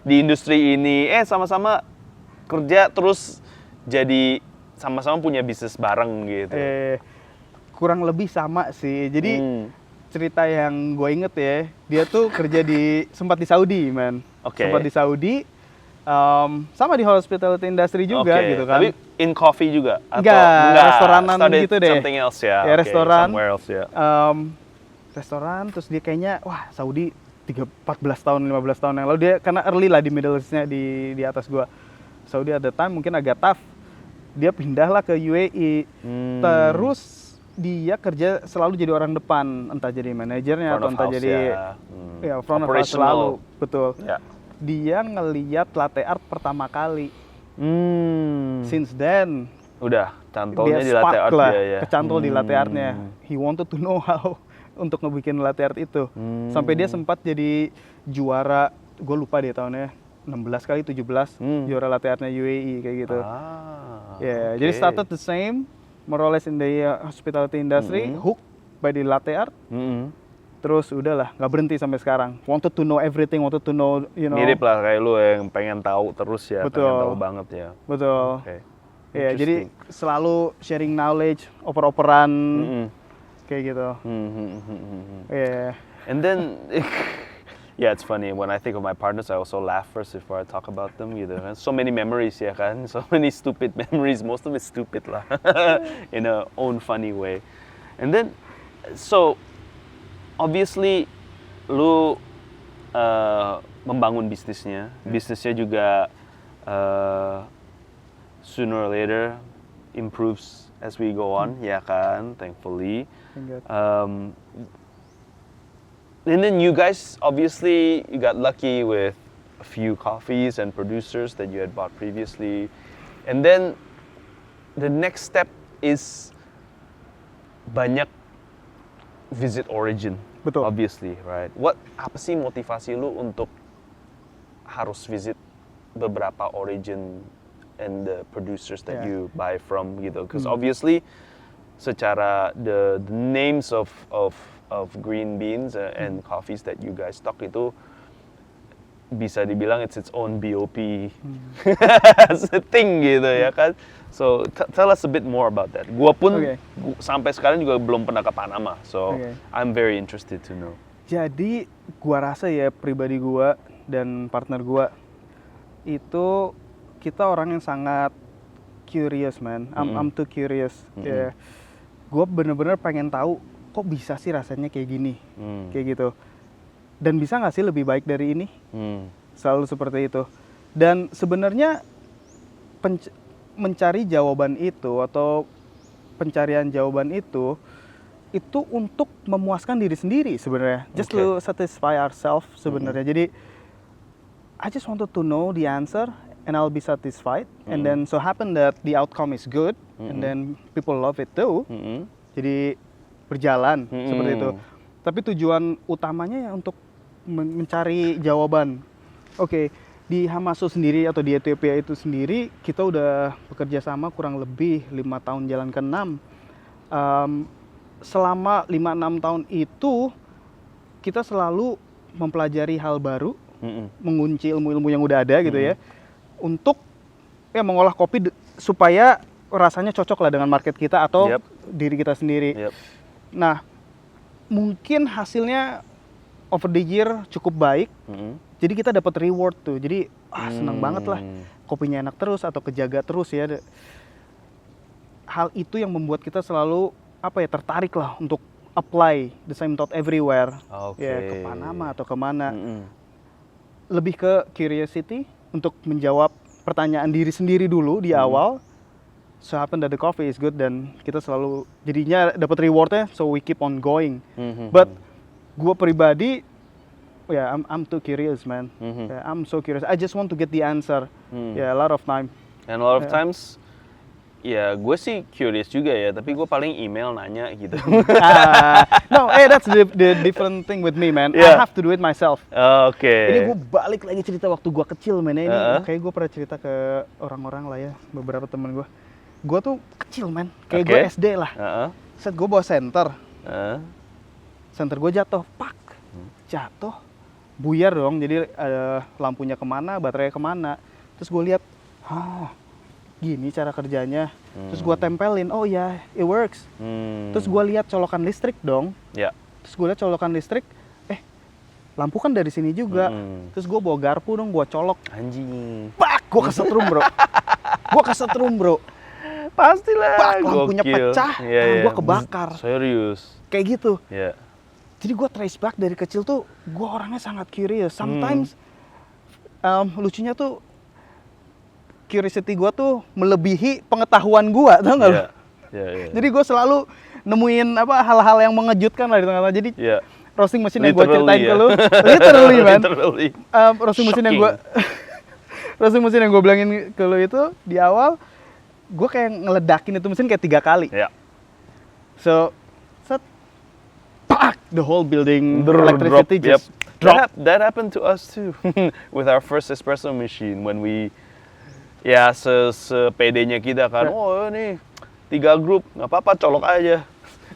di industri ini, sama-sama kerja terus jadi sama-sama punya bisnis bareng gitu. Kurang lebih sama sih. Jadi cerita yang gue inget ya, dia tuh kerja sempat di Saudi, man. Sempat di Saudi. Sama di hospitality industry juga gitu kan. Tapi in coffee juga? Enggak, restoranan gitu deh. Something else ya? Restoran. Somewhere else ya. Restoran, terus dia kayaknya, wah Saudi 14 tahun, 15 tahun yang lalu. Dia karena early lah di Middle East-nya di atas gua. Saudi ada time mungkin agak tough. Dia pindahlah ke UAE. Terus dia kerja selalu jadi orang depan, entah jadi manajernya Front atau of entah house, jadi ya front of house Operational. selalu, betul. Ya. Dia ngeliat latte art pertama kali. Hmm. Since then, Udah, cantolnya dia di latte spark art lah, dia ya. kecantol di latte artnya. He wanted to know how untuk ngebikin latte art itu. Sampai dia sempat jadi juara, gue lupa deh tahunnya, 16 kali 17 juara latte artnya UAE kayak gitu. Okay. Jadi started the same, more or less in the hospitality industry, hooked by the latte art. Terus udahlah, nggak berhenti sampai sekarang. Wanted to know everything, wanted to know, you know. Mirip lah kayak lu yang pengen tahu terus ya, Betul. pengen tahu banget ya. Betul. Okay. Ya, jadi selalu sharing knowledge, oper-operan, kayak gitu. Yeah. And then, yeah, it's funny when I think of my partners, I also laugh first before I talk about them gitu kan. So many memories ya kan, so many stupid memories. Most of it stupid lah, in a own funny way. And then, so obviously, lu membangun bisnisnya, bisnisnya juga sooner or later improves as we go on, ya kan, thankfully. And then you guys, obviously, you got lucky with a few coffees and producers that you had bought previously. And then the next step is banyak visit origin. Betul. Obviously, right? Apa sih motivasi lu untuk harus visit beberapa origin and the producers that you buy from gitu? Because obviously, secara the names of green beans and coffees that you guys stock itu bisa dibilang it's its own BOP thing gitu ya kan. So tell us a bit more about that. Gua pun sampai sekarang juga belum pernah ke Panama, so I'm very interested to know. Jadi gua rasa ya pribadi gua dan partner gua itu kita orang yang sangat curious, man. I'm too curious. Ya, gua bener-bener pengen tahu kok bisa sih rasanya kayak gini, kayak gitu. Dan bisa nggak sih lebih baik dari ini? Selalu seperti itu. Dan sebenarnya mencari jawaban itu atau pencarian jawaban itu untuk memuaskan diri sendiri sebenarnya. Just to satisfy ourselves sebenarnya. Jadi I just wanted to know the answer and I'll be satisfied. And then so happen that the outcome is good and then people love it too. Jadi berjalan seperti itu. Tapi tujuan utamanya ya untuk mencari jawaban. Di Hamaso sendiri atau di Ethiopia itu sendiri kita udah bekerja sama kurang lebih 5 tahun jalan ke-6. Selama 5-6 tahun itu kita selalu mempelajari hal baru, mengunci ilmu-ilmu yang udah ada gitu ya, untuk ya mengolah kopi supaya rasanya cocok lah dengan market kita atau diri kita sendiri. Nah, mungkin hasilnya over the year cukup baik. Jadi kita dapat reward tuh. Jadi senang banget lah. Kopinya enak terus atau kejaga terus ya. Hal itu yang membuat kita selalu tertarik lah untuk apply the same thought everywhere. Ya, ke Panama atau kemana. Lebih ke curiosity untuk menjawab pertanyaan diri sendiri dulu di awal. So happen that the coffee is good dan kita selalu jadinya dapat rewardnya, so we keep on going. But gue pribadi, I'm too curious, man. I'm so curious. I just want to get the answer. A lot of time. And a lot of times, gue sih curious juga ya, tapi gue paling email nanya gitu. No, that's the different thing with me, man. I have to do it myself. Ini gue balik lagi cerita waktu gue kecil, man. Ini kayak gue pernah cerita ke orang-orang lah ya, beberapa temen gue. Gue tuh kecil, man. Kayak gue SD lah. Set gue bawa senter. Senter gue jatuh, pak. Jatuh. Buyar dong, jadi lampunya kemana, baterainya kemana. Terus gue lihat, gini cara kerjanya. Terus gue tempelin, oh ya, it works. Terus gue lihat colokan listrik dong. Terus gue lihat colokan listrik, lampu kan dari sini juga. Terus gue bawa garpu dong, gue colok. Anjing. Pak, gue kesetrum bro. Pastilah. Pak, lampunya pecah, gue kebakar. Serius. Kayak gitu. Jadi gue trace back dari kecil tuh, gue orangnya sangat curious. Sometimes, lucunya tuh, curiosity gue tuh melebihi pengetahuan gue, tau gak lo? Jadi gue selalu nemuin hal-hal yang mengejutkan lah di tengah-tengah. Jadi Yeah. roasting mesin yang gue Literally, ceritain ya. ke lu, literally man. Literally. Roasting mesin yang gue Shocking. roasting mesin yang gue bilangin ke lu itu di awal, gue kayak ngeledakin itu mesin kayak 3 kali. Yeah. So, set, pak, the whole building Drop, electricity yep. just drop. That happened to us too with our first espresso machine when we ya sepedenya kita kan. Oh ini 3 grup nggak apa-apa colok aja.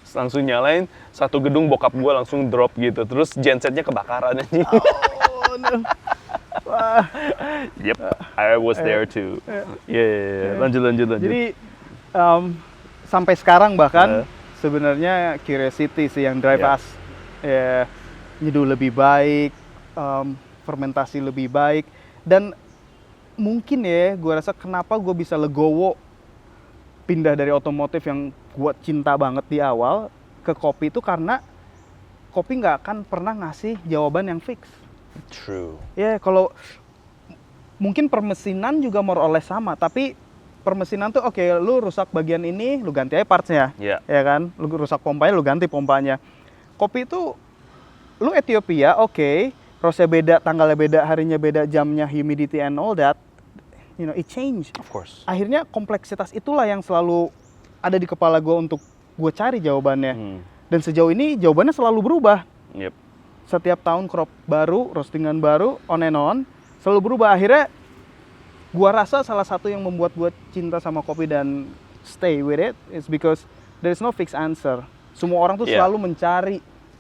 Terus langsung nyalain satu gedung bokap gua langsung drop gitu. Terus gensetnya kebakaran aja. Oh no. Wah. Yep, I was there too. Yeah. Lanjut. Jadi sampai sekarang bahkan sebenarnya curiosity sih yang drive us. Ya, nyeduh lebih baik, fermentasi lebih baik, dan mungkin ya gue rasa kenapa gue bisa legowo pindah dari otomotif yang gue cinta banget di awal ke kopi itu karena kopi nggak akan pernah ngasih jawaban yang fix. True. Ya kalau mungkin permesinan juga more or less sama, tapi permesinan tuh oke, lu rusak bagian ini, lu ganti aja partsnya, Yeah. ya kan? Lu rusak pompanya, lu ganti pompanya. Kopi itu, lu Ethiopia, oke, rosnya beda, tanggalnya beda, harinya beda, jamnya, humidity and all that, you know, it change. Of course. Akhirnya kompleksitas itulah yang selalu ada di kepala gue untuk gue cari jawabannya. Dan sejauh ini jawabannya selalu berubah. Yep. Setiap tahun crop baru, roastingan baru, on and on, selalu berubah. Akhirnya gua rasa salah satu yang membuat gua cinta sama kopi dan stay with it is because there is no fixed answer. Semua orang tuh Yeah.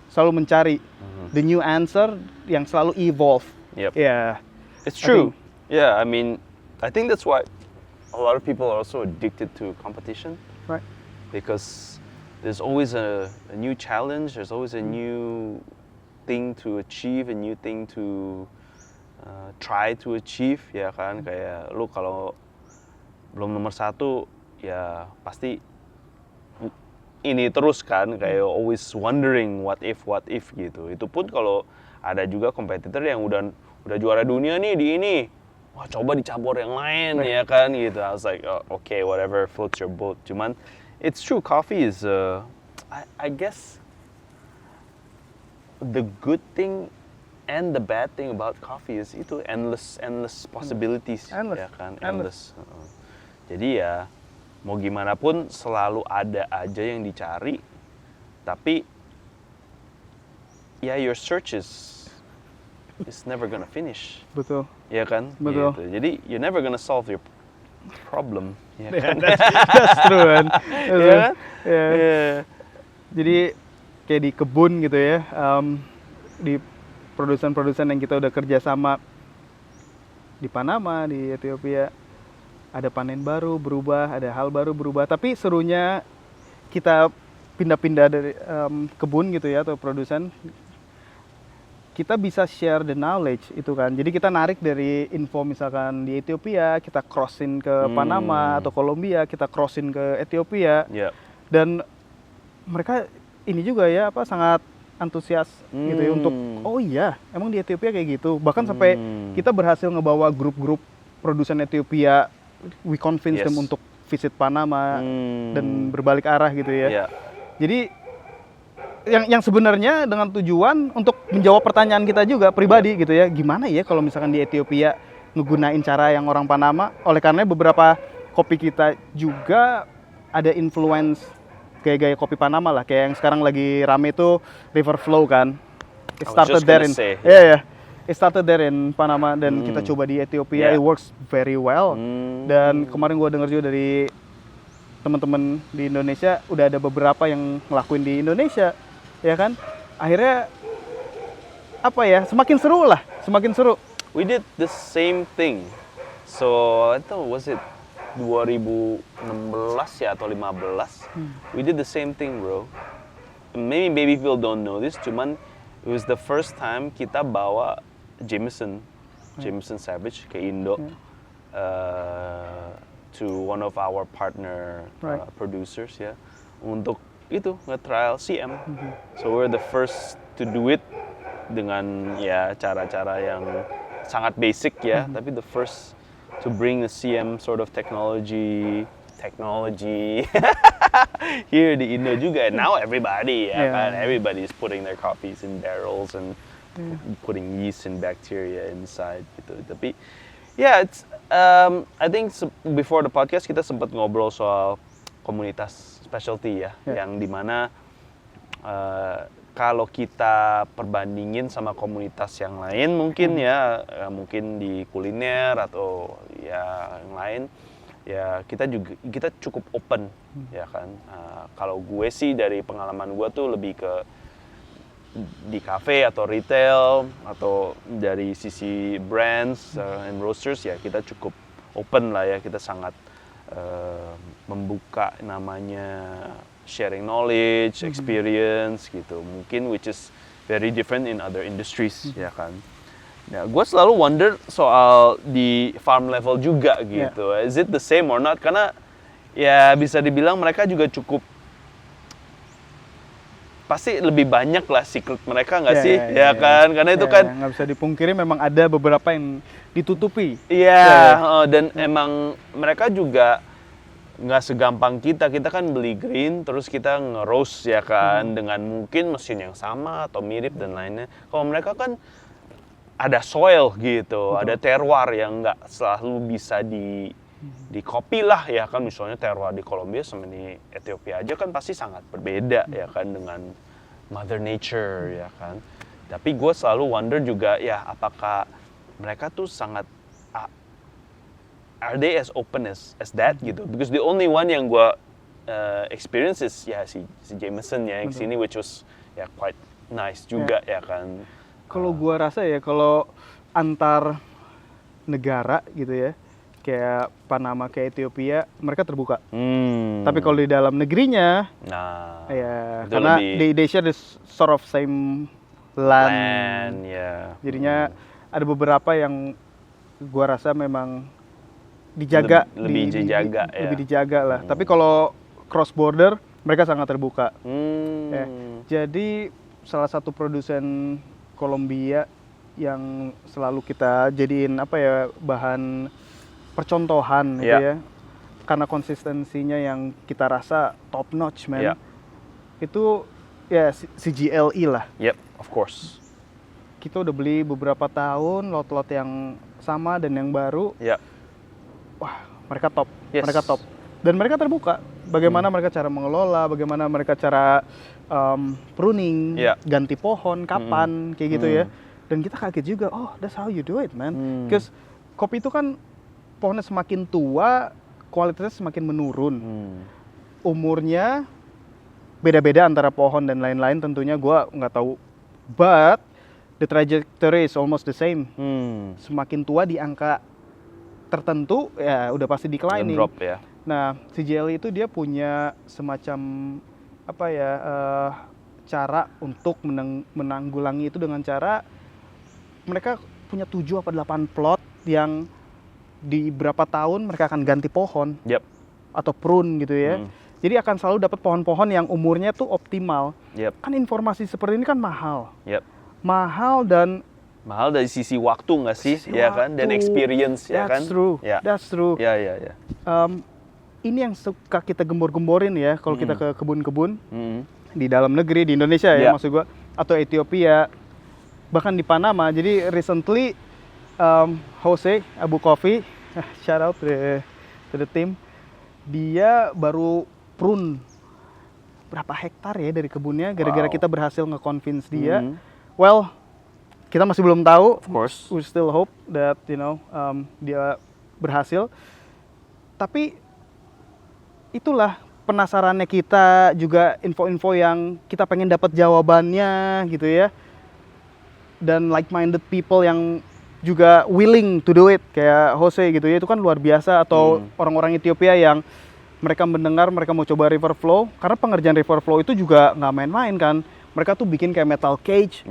selalu mencari the new answer yang selalu evolve. Yep. Yeah. It's true. Yeah, I mean, I think that's why a lot of people are also addicted to competition. Right. Because there's always a new challenge, there's always a new thing to achieve, a new thing to try to achieve, ya kan? Kayak lu kalau belum nomor 1, ya pasti ini terus kan, kayak always wondering what if gitu. Itu pun kalau ada juga kompetitor yang udah juara dunia nih di ini, wah coba dicabur yang lain, ya kan gitu. I was like, oh, okay, whatever floats your boat. Cuman it's true, coffee is I guess the good thing and the bad thing about coffee is itu endless possibilities, Endless. ya kan, Endless. endless. Jadi ya mau gimana pun selalu ada aja yang dicari, tapi ya your search is never gonna finish, Betul. ya kan? Betul. Gitu. Jadi you're never gonna solve your problem, ya kan? That's true, man. Iya kan? Yeah. Yeah. Jadi kayak di kebun gitu ya, di produsen-produsen yang kita udah kerja sama di Panama, di Ethiopia, ada panen baru berubah, ada hal baru berubah. Tapi serunya kita pindah-pindah dari kebun gitu ya, atau produsen, kita bisa share the knowledge itu kan. Jadi kita narik dari info misalkan di Ethiopia, kita crossin ke Panama atau Kolombia, kita crossin ke Ethiopia. Yeah. Dan mereka ini juga ya sangat antusias gitu ya untuk oh iya emang di Ethiopia kayak gitu, bahkan sampai kita berhasil ngebawa grup-grup produsen Ethiopia, we convince them untuk visit Panama dan berbalik arah gitu ya. Yeah. Jadi yang sebenarnya dengan tujuan untuk menjawab pertanyaan kita juga pribadi gitu ya, gimana ya kalau misalkan di Ethiopia ngegunain cara yang orang Panama. Oleh karena beberapa kopi kita juga ada influence gaya-gaya kopi Panama lah, kayak yang sekarang lagi rame itu River Flow kan. It started there in it started there in Panama dan kita coba di Ethiopia, it works very well. Dan kemarin gue dengar juga dari teman-teman di Indonesia udah ada beberapa yang ngelakuin di Indonesia, ya kan? Akhirnya apa ya? Semakin seru lah, semakin seru. We did the same thing. So I thought was it 2016 ya atau 15, we did the same thing, bro. Maybe people don't know this, cuman it was the first time kita bawa Jameson Savage ke Indo, to one of our partner producers ya, untuk itu nge-trial CM. So we're the first to do it dengan ya cara-cara yang sangat basic ya, tapi the first to bring the CM sort of technology Here di Indo juga. And now everybody, ya Yeah. kan? Everybody is putting their coffees in barrels and putting yeast and bacteria inside gitu. Tapi yeah, it's I think before the podcast kita sempat ngobrol soal komunitas specialty ya, Yeah. yang dimana kalau kita perbandingin sama komunitas yang lain mungkin ya, mungkin di kuliner atau ya yang lain, ya kita cukup open ya kan. Kalau gue sih dari pengalaman gue tuh lebih ke di cafe atau retail atau dari sisi brands and roasters, ya kita cukup open lah ya, kita sangat membuka namanya sharing knowledge, experience gitu, mungkin which is very different in other industries ya kan. Nah, gue selalu wonder soal di farm level juga gitu, is it the same or not? Karena ya bisa dibilang mereka juga cukup, pasti lebih banyak lah secret mereka nggak sih, ya kan? Karena itu kan nggak bisa dipungkiri, memang ada beberapa yang ditutupi. Iya, dan emang mereka juga nggak segampang kita kan beli green terus kita nge-roast ya kan, dengan mungkin mesin yang sama atau mirip dan lainnya. Kalau mereka kan ada soil gitu, ada terroir yang nggak selalu bisa di copy lah ya kan. Misalnya terroir di Kolombia sama di Ethiopia aja kan pasti sangat berbeda ya kan dengan Mother Nature ya kan. Tapi gue selalu wonder juga ya, apakah mereka tuh sangat are they as open as that gitu? Because the only one yang gue experience is ya si Jameson ya yang sini, which was ya quite nice juga ya kan. Kalau gue rasa ya, kalau antar negara gitu ya, kayak Panama, kayak Ethiopia, mereka terbuka. Tapi kalau di dalam negerinya, ya karena they share this sort of same land. Ya. Jadinya ada beberapa yang gue rasa memang dijaga, lebih dijaga lah. Tapi kalau cross border, mereka sangat terbuka. Ya. Jadi salah satu produsen Kolombia yang selalu kita jadiin bahan percontohan gitu ya, karena konsistensinya yang kita rasa top notch, man. Itu ya CGLE lah. Yep, of course. Kita udah beli beberapa tahun lot-lot yang sama dan yang baru. Wah, mereka top. Mereka top. Dan mereka terbuka. Bagaimana mereka cara mengelola, bagaimana mereka cara pruning, ganti pohon, kapan, kayak gitu ya. Dan kita kaget juga, oh that's how you do it, man. Because kopi itu kan pohonnya semakin tua, kualitasnya semakin menurun. Umurnya beda-beda antara pohon dan lain-lain, tentunya gue nggak tahu. But the trajectory is almost the same. Semakin tua di angka tertentu, ya udah pasti declining. Drop ya. Nah, CGLE itu dia punya semacam cara untuk menanggulangi itu dengan cara mereka punya 7 atau 8 plot yang di berapa tahun mereka akan ganti pohon atau prune gitu ya. Jadi akan selalu dapat pohon-pohon yang umurnya tuh optimal. Kan informasi seperti ini kan mahal. Mahal dari sisi waktu nggak sih, ya kan, dan experience ya kan. That's true. Ya. Ini yang suka kita gembor-gemborin ya kalau kita ke kebun-kebun di dalam negeri, di Indonesia ya maksud gua, atau Ethiopia, bahkan di Panama. Jadi recently Jose Abu Coffee, shout out to the team, dia baru prune berapa hektar ya dari kebunnya gara-gara kita berhasil nge-convince dia. Well, kita masih belum tahu. Of course. We still hope that dia berhasil. Tapi itulah penasarannya kita, juga info-info yang kita pengen dapat jawabannya gitu ya. Dan like-minded people yang juga willing to do it, kayak Jose gitu ya, itu kan luar biasa. Atau orang-orang Ethiopia yang mereka mendengar, mereka mau coba river flow, karena pengerjaan river flow itu juga nggak main-main kan. Mereka tuh bikin kayak metal cage,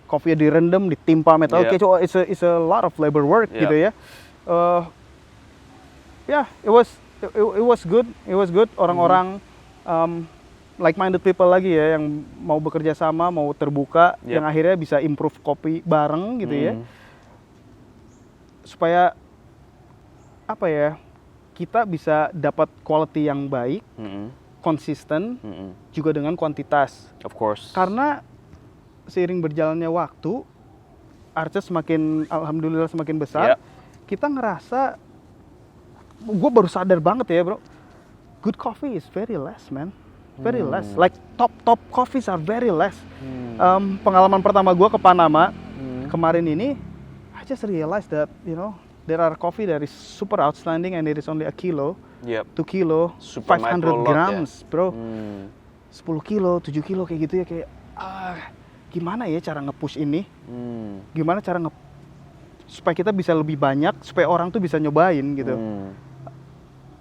kopinya direndam, ditimpa metal cage. Oh, it's a lot of labor work gitu ya. It was good. Orang-orang like-minded people lagi ya, yang mau bekerja sama, mau terbuka, yang akhirnya bisa improve kopi bareng gitu ya. Supaya kita bisa dapat quality yang baik, konsisten, juga dengan kuantitas. Of course. Karena seiring berjalannya waktu, Arches alhamdulillah semakin besar. Yeah. Kita ngerasa, gue baru sadar banget ya bro, good coffee is very less, man. Very less. Like top coffees are very less. Pengalaman pertama gue ke Panama kemarin ini, I just realized that there are coffee that is super outstanding and it is only a kilo, 2 kilo, Super 500 micro lot, grams, bro. 10 10 kilo, 7 kilo kayak gitu ya, kayak gimana ya cara nge-push ini? Gimana cara supaya kita bisa lebih banyak, supaya orang tuh bisa nyobain gitu.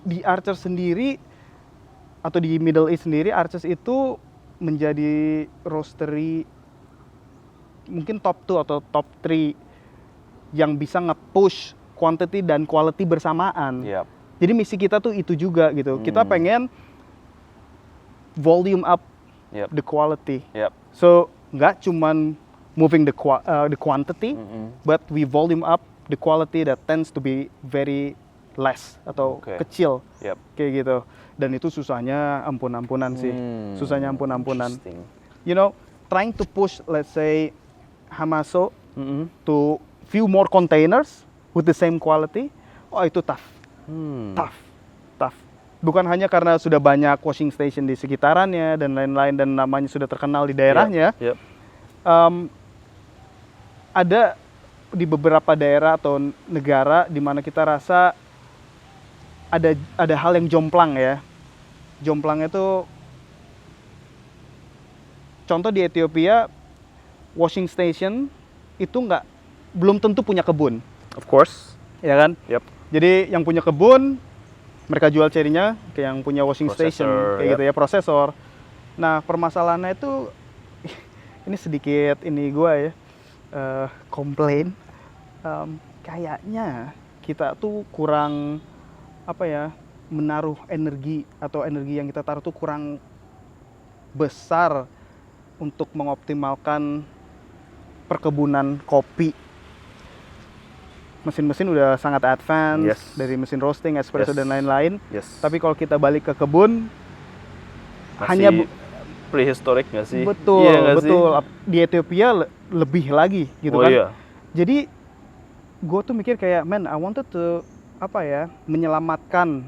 Di Arches sendiri atau di Middle East sendiri, Arches itu menjadi roastery mungkin top 2 atau top 3 yang bisa nge-push quantity dan quality bersamaan. Yep. Jadi misi kita tuh itu juga gitu. Kita pengen volume up the quality. Yep. So nggak cuman moving the quantity, but we volume up the quality that tends to be very less atau kecil. Yep. Kayak gitu. Dan itu susahnya ampun-ampunan sih. Susahnya ampun-ampunan. Trying to push, let's say, Hamaso to few more containers with the same quality, itu tough. Tough. Bukan hanya karena sudah banyak washing station di sekitarannya dan lain-lain dan namanya sudah terkenal di daerahnya. Yep. Ada di beberapa daerah atau negara di mana kita rasa ada hal yang jomplang ya. Jomplang itu contoh di Ethiopia, washing station itu belum tentu punya kebun. Of course. Ya kan? Yep. Jadi yang punya kebun mereka jual cerinya ke yang punya washing station kayak gitu ya, prosesor. Nah, permasalahannya itu ini sedikit gua ya komplain. Kayaknya kita tuh kurang menaruh energi atau energi yang kita taruh tuh kurang besar untuk mengoptimalkan perkebunan kopi. Mesin-mesin udah sangat advance, dari mesin roasting, espresso dan lain-lain. Tapi kalau kita balik ke kebun, masih hanya prehistorik nggak sih? Betul, iya betul. Sih? Di Ethiopia lebih lagi gitu kan. Iya. Jadi gue tuh mikir kayak, man, I wanted to menyelamatkan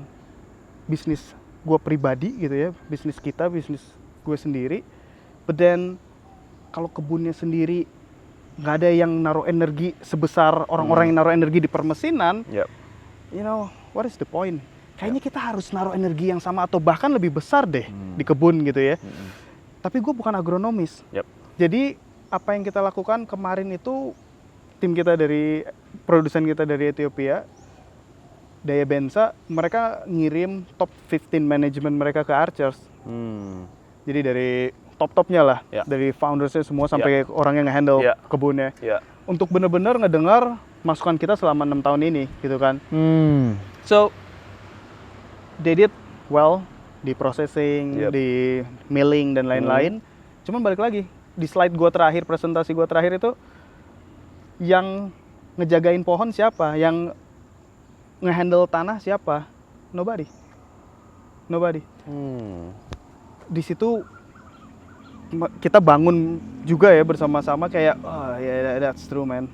bisnis gue pribadi gitu ya, bisnis kita, bisnis gue sendiri. But then kalau kebunnya sendiri nggak ada yang naruh energi sebesar orang-orang yang naruh energi di permesinan, what is the point? Kayaknya kita harus naruh energi yang sama atau bahkan lebih besar deh di kebun gitu ya. Tapi gue bukan agronomis. Jadi apa yang kita lakukan kemarin itu, tim kita produsen kita dari Ethiopia, Daya Bensa, mereka ngirim top 15 manajemen mereka ke Arches. Jadi dari top-topnya lah, dari foundersnya semua sampai orang yang nge-handle kebunnya. Untuk benar-benar ngedengar masukan kita selama 6 tahun ini, gitu kan. So, they did well di processing, di milling dan lain-lain. Cuman balik lagi, di slide gue terakhir, presentasi gue terakhir itu, yang ngejagain pohon siapa? Yang nge-handle tanah siapa? Nobody. Di situ kita bangun juga ya bersama-sama kayak, that's true man.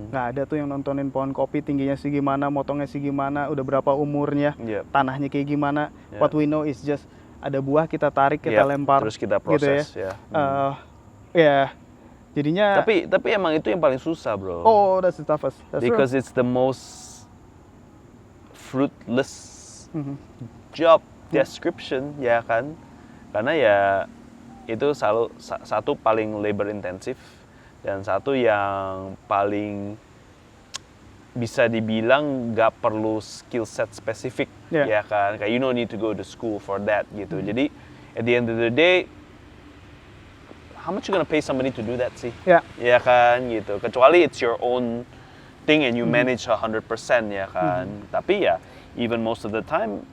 Nggak ada tuh yang nontonin pohon kopi tingginya segimana, motongnya segimana, udah berapa umurnya, tanahnya kayak gimana. What we know is just ada buah kita tarik, kita lempar, terus kita proses gitu ya. Jadinya. Tapi emang itu yang paling susah bro. Oh, that's the toughest. Because it's the most fruitless job description, ya kan? Karena ya itu satu paling labor intensif dan satu yang paling bisa dibilang nggak perlu skill set spesifik, ya kan? Kayak you don't need to go to school for that gitu. Jadi at the end of the day, how much you gonna pay somebody to do that sih? Ya kan gitu. Kecuali it's your own thing and you manage 100%, ya kan. Tapi ya even most of the time,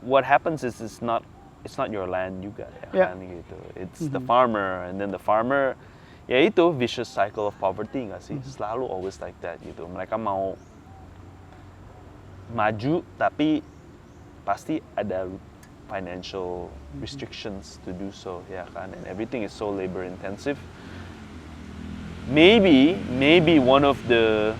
what happens is it's not your land juga, ya kan gitu. It's the farmer, and then the farmer, ya itu vicious cycle of poverty nggak sih? Selalu always like that gitu. Mereka mau maju tapi pasti ada financial restrictions to do so, ya kan? And everything is so labor intensive. Maybe one of the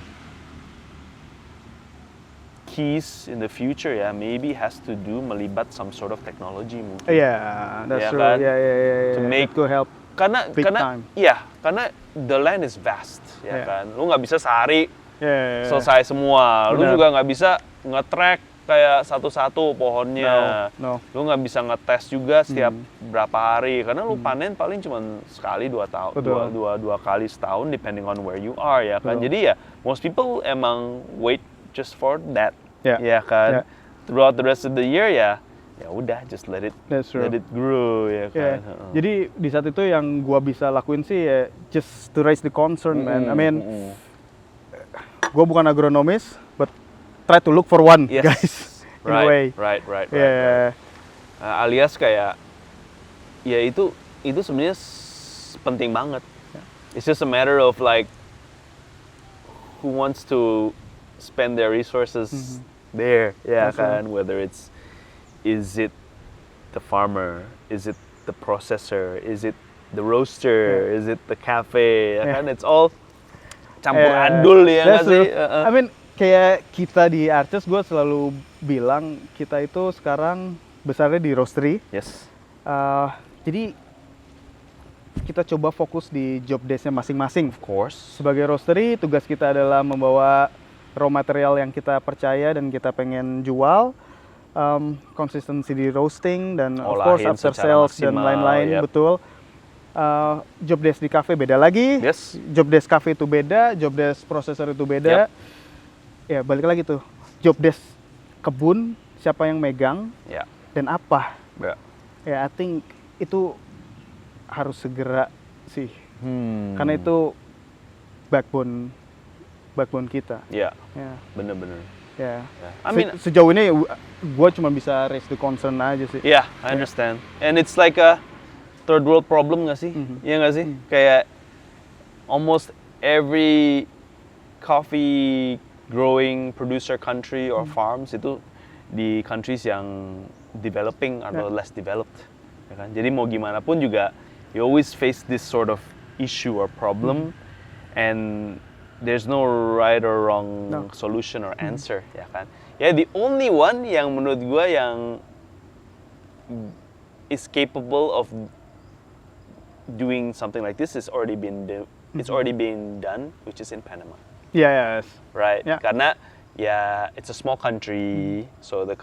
keys in the future ya, maybe has to do melibat some sort of technology mungkin. Yeah, that's Ya true. kan? Yeah. To make It could help. Karena Big time. iya, karena the land is vast, ya Yeah. kan. Lu nggak bisa sehari Yeah. selesai semua. Lu Benar. juga nggak bisa nge-track kayak satu-satu pohonnya. No. Lu nggak bisa ngetes juga setiap berapa hari, karena lu panen paling cuma sekali dua kali setahun, depending on where you are, ya kan. Betul. Jadi ya, most people emang wait just for that, Yeah. ya kan. Yeah. Throughout the rest of the year ya udah, just let it That's true. grow, ya kan. Yeah. Jadi di saat itu yang gua bisa lakuin sih ya just to raise the concern, man. I mean, gua bukan agronomis, but try to look for one, Yes. guys. In a way. Right. Yeah. Alias kayak ya itu sebenarnya penting banget. It's just a matter of like who wants to spend their resources there, ya That's right. kan. Whether is it the farmer, is it the processor, is it the roaster, is it the cafe, ya kan. It's all campur adul ya nggak That's sih? true. I mean, kayak kita di Arches, gue selalu bilang kita itu sekarang besarnya di roastery. Yes. Jadi kita coba fokus di job desk-nya masing-masing. Of course. Sebagai roastery, tugas kita adalah membawa raw material yang kita percaya dan kita pengen jual. Konsistensi di roasting dan of course Olahin after secara sales dan maksimal, lain-lain, yep. betul. Job desk di cafe beda lagi. Yes. Job desk cafe itu beda, job desk processor itu beda. Ya balik lagi tuh, job desk kebun siapa yang megang Ya. dan apa. Ya. Ya I think itu harus segera sih, karena itu backbone kita. Ya, Ya. bener-bener. Ya. I mean, Sejauh ini gue cuma bisa raise the concern aja sih. yeah, I understand. And it's like a third world problem nggak sih? Iya nggak sih? Kayak almost every coffee growing producer country or farms itu di countries yang developing atau less developed. Ya kan? Jadi mau gimana pun juga you always face this sort of issue or problem and there's no right or wrong solution or answer, ya kan? Ya, the only one yang menurut gue yang is capable of doing something like this is already been it's already been done, which is in Panama, Yes. right? Yeah. Karena ya it's a small country, so the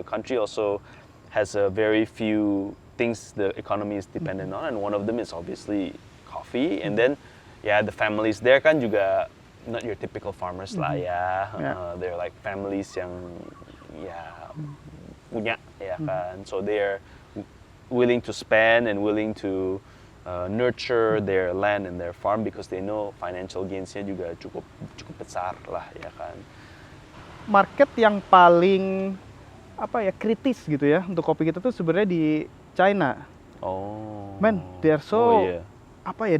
country also has a very few things the economy is dependent on, and one of them is obviously coffee, and then yeah, the families there kan juga not your typical farmers lah ya. They're like families yang ya punya, ya kan. So they're willing to spend and willing to nurture their land and their farm because they know financial gains-nya juga cukup besar lah, ya kan. Market yang paling kritis gitu ya untuk kopi kita tuh sebenarnya di China. Oh. Man, they are so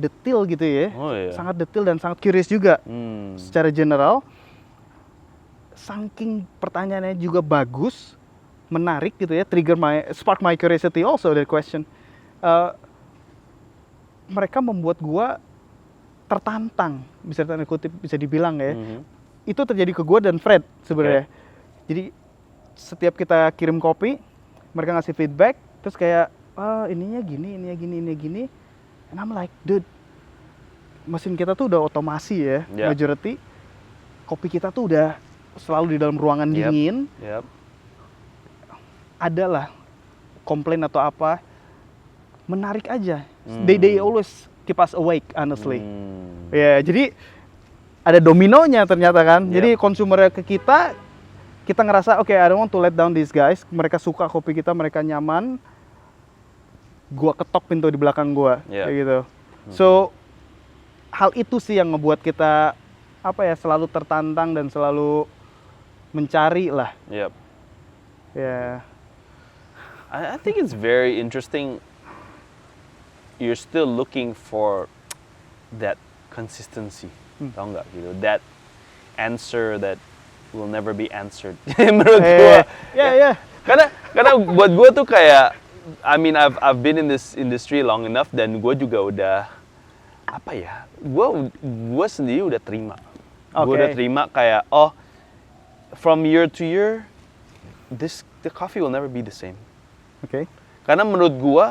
detail gitu ya. Sangat detail dan sangat curious juga. Secara general, saking pertanyaannya juga bagus, menarik gitu ya, spark my curiosity also that question. Mereka membuat gua tertantang, bisa dibilang ya. Itu terjadi ke gua dan Fred sebenarnya. Jadi setiap kita kirim kopi, mereka ngasih feedback, terus kayak ininya gini. And I'm like, dude, mesin kita tuh udah otomasi ya, majority. Kopi kita tuh udah selalu di dalam ruangan dingin. Adalah komplain atau apa, menarik aja. They always keep us awake, honestly. Ya, jadi ada dominonya ternyata kan. Jadi konsumernya ke kita ngerasa, okay, I don't want to let down these guys. Mereka suka kopi kita, mereka nyaman. Gua ketok pintu di belakang gua, kayak gitu. So hal itu sih yang ngebuat kita selalu tertantang dan selalu mencari lah. I think it's very interesting. You're still looking for that consistency, tau nggak gitu? That answer that will never be answered. Menurut gua. karena buat gue tuh kayak, I mean I've been in this industry long enough dan gue juga udah apa ya, gue sendiri udah terima. Gue udah terima kayak from year to year the coffee will never be the same. Oke. Karena menurut gue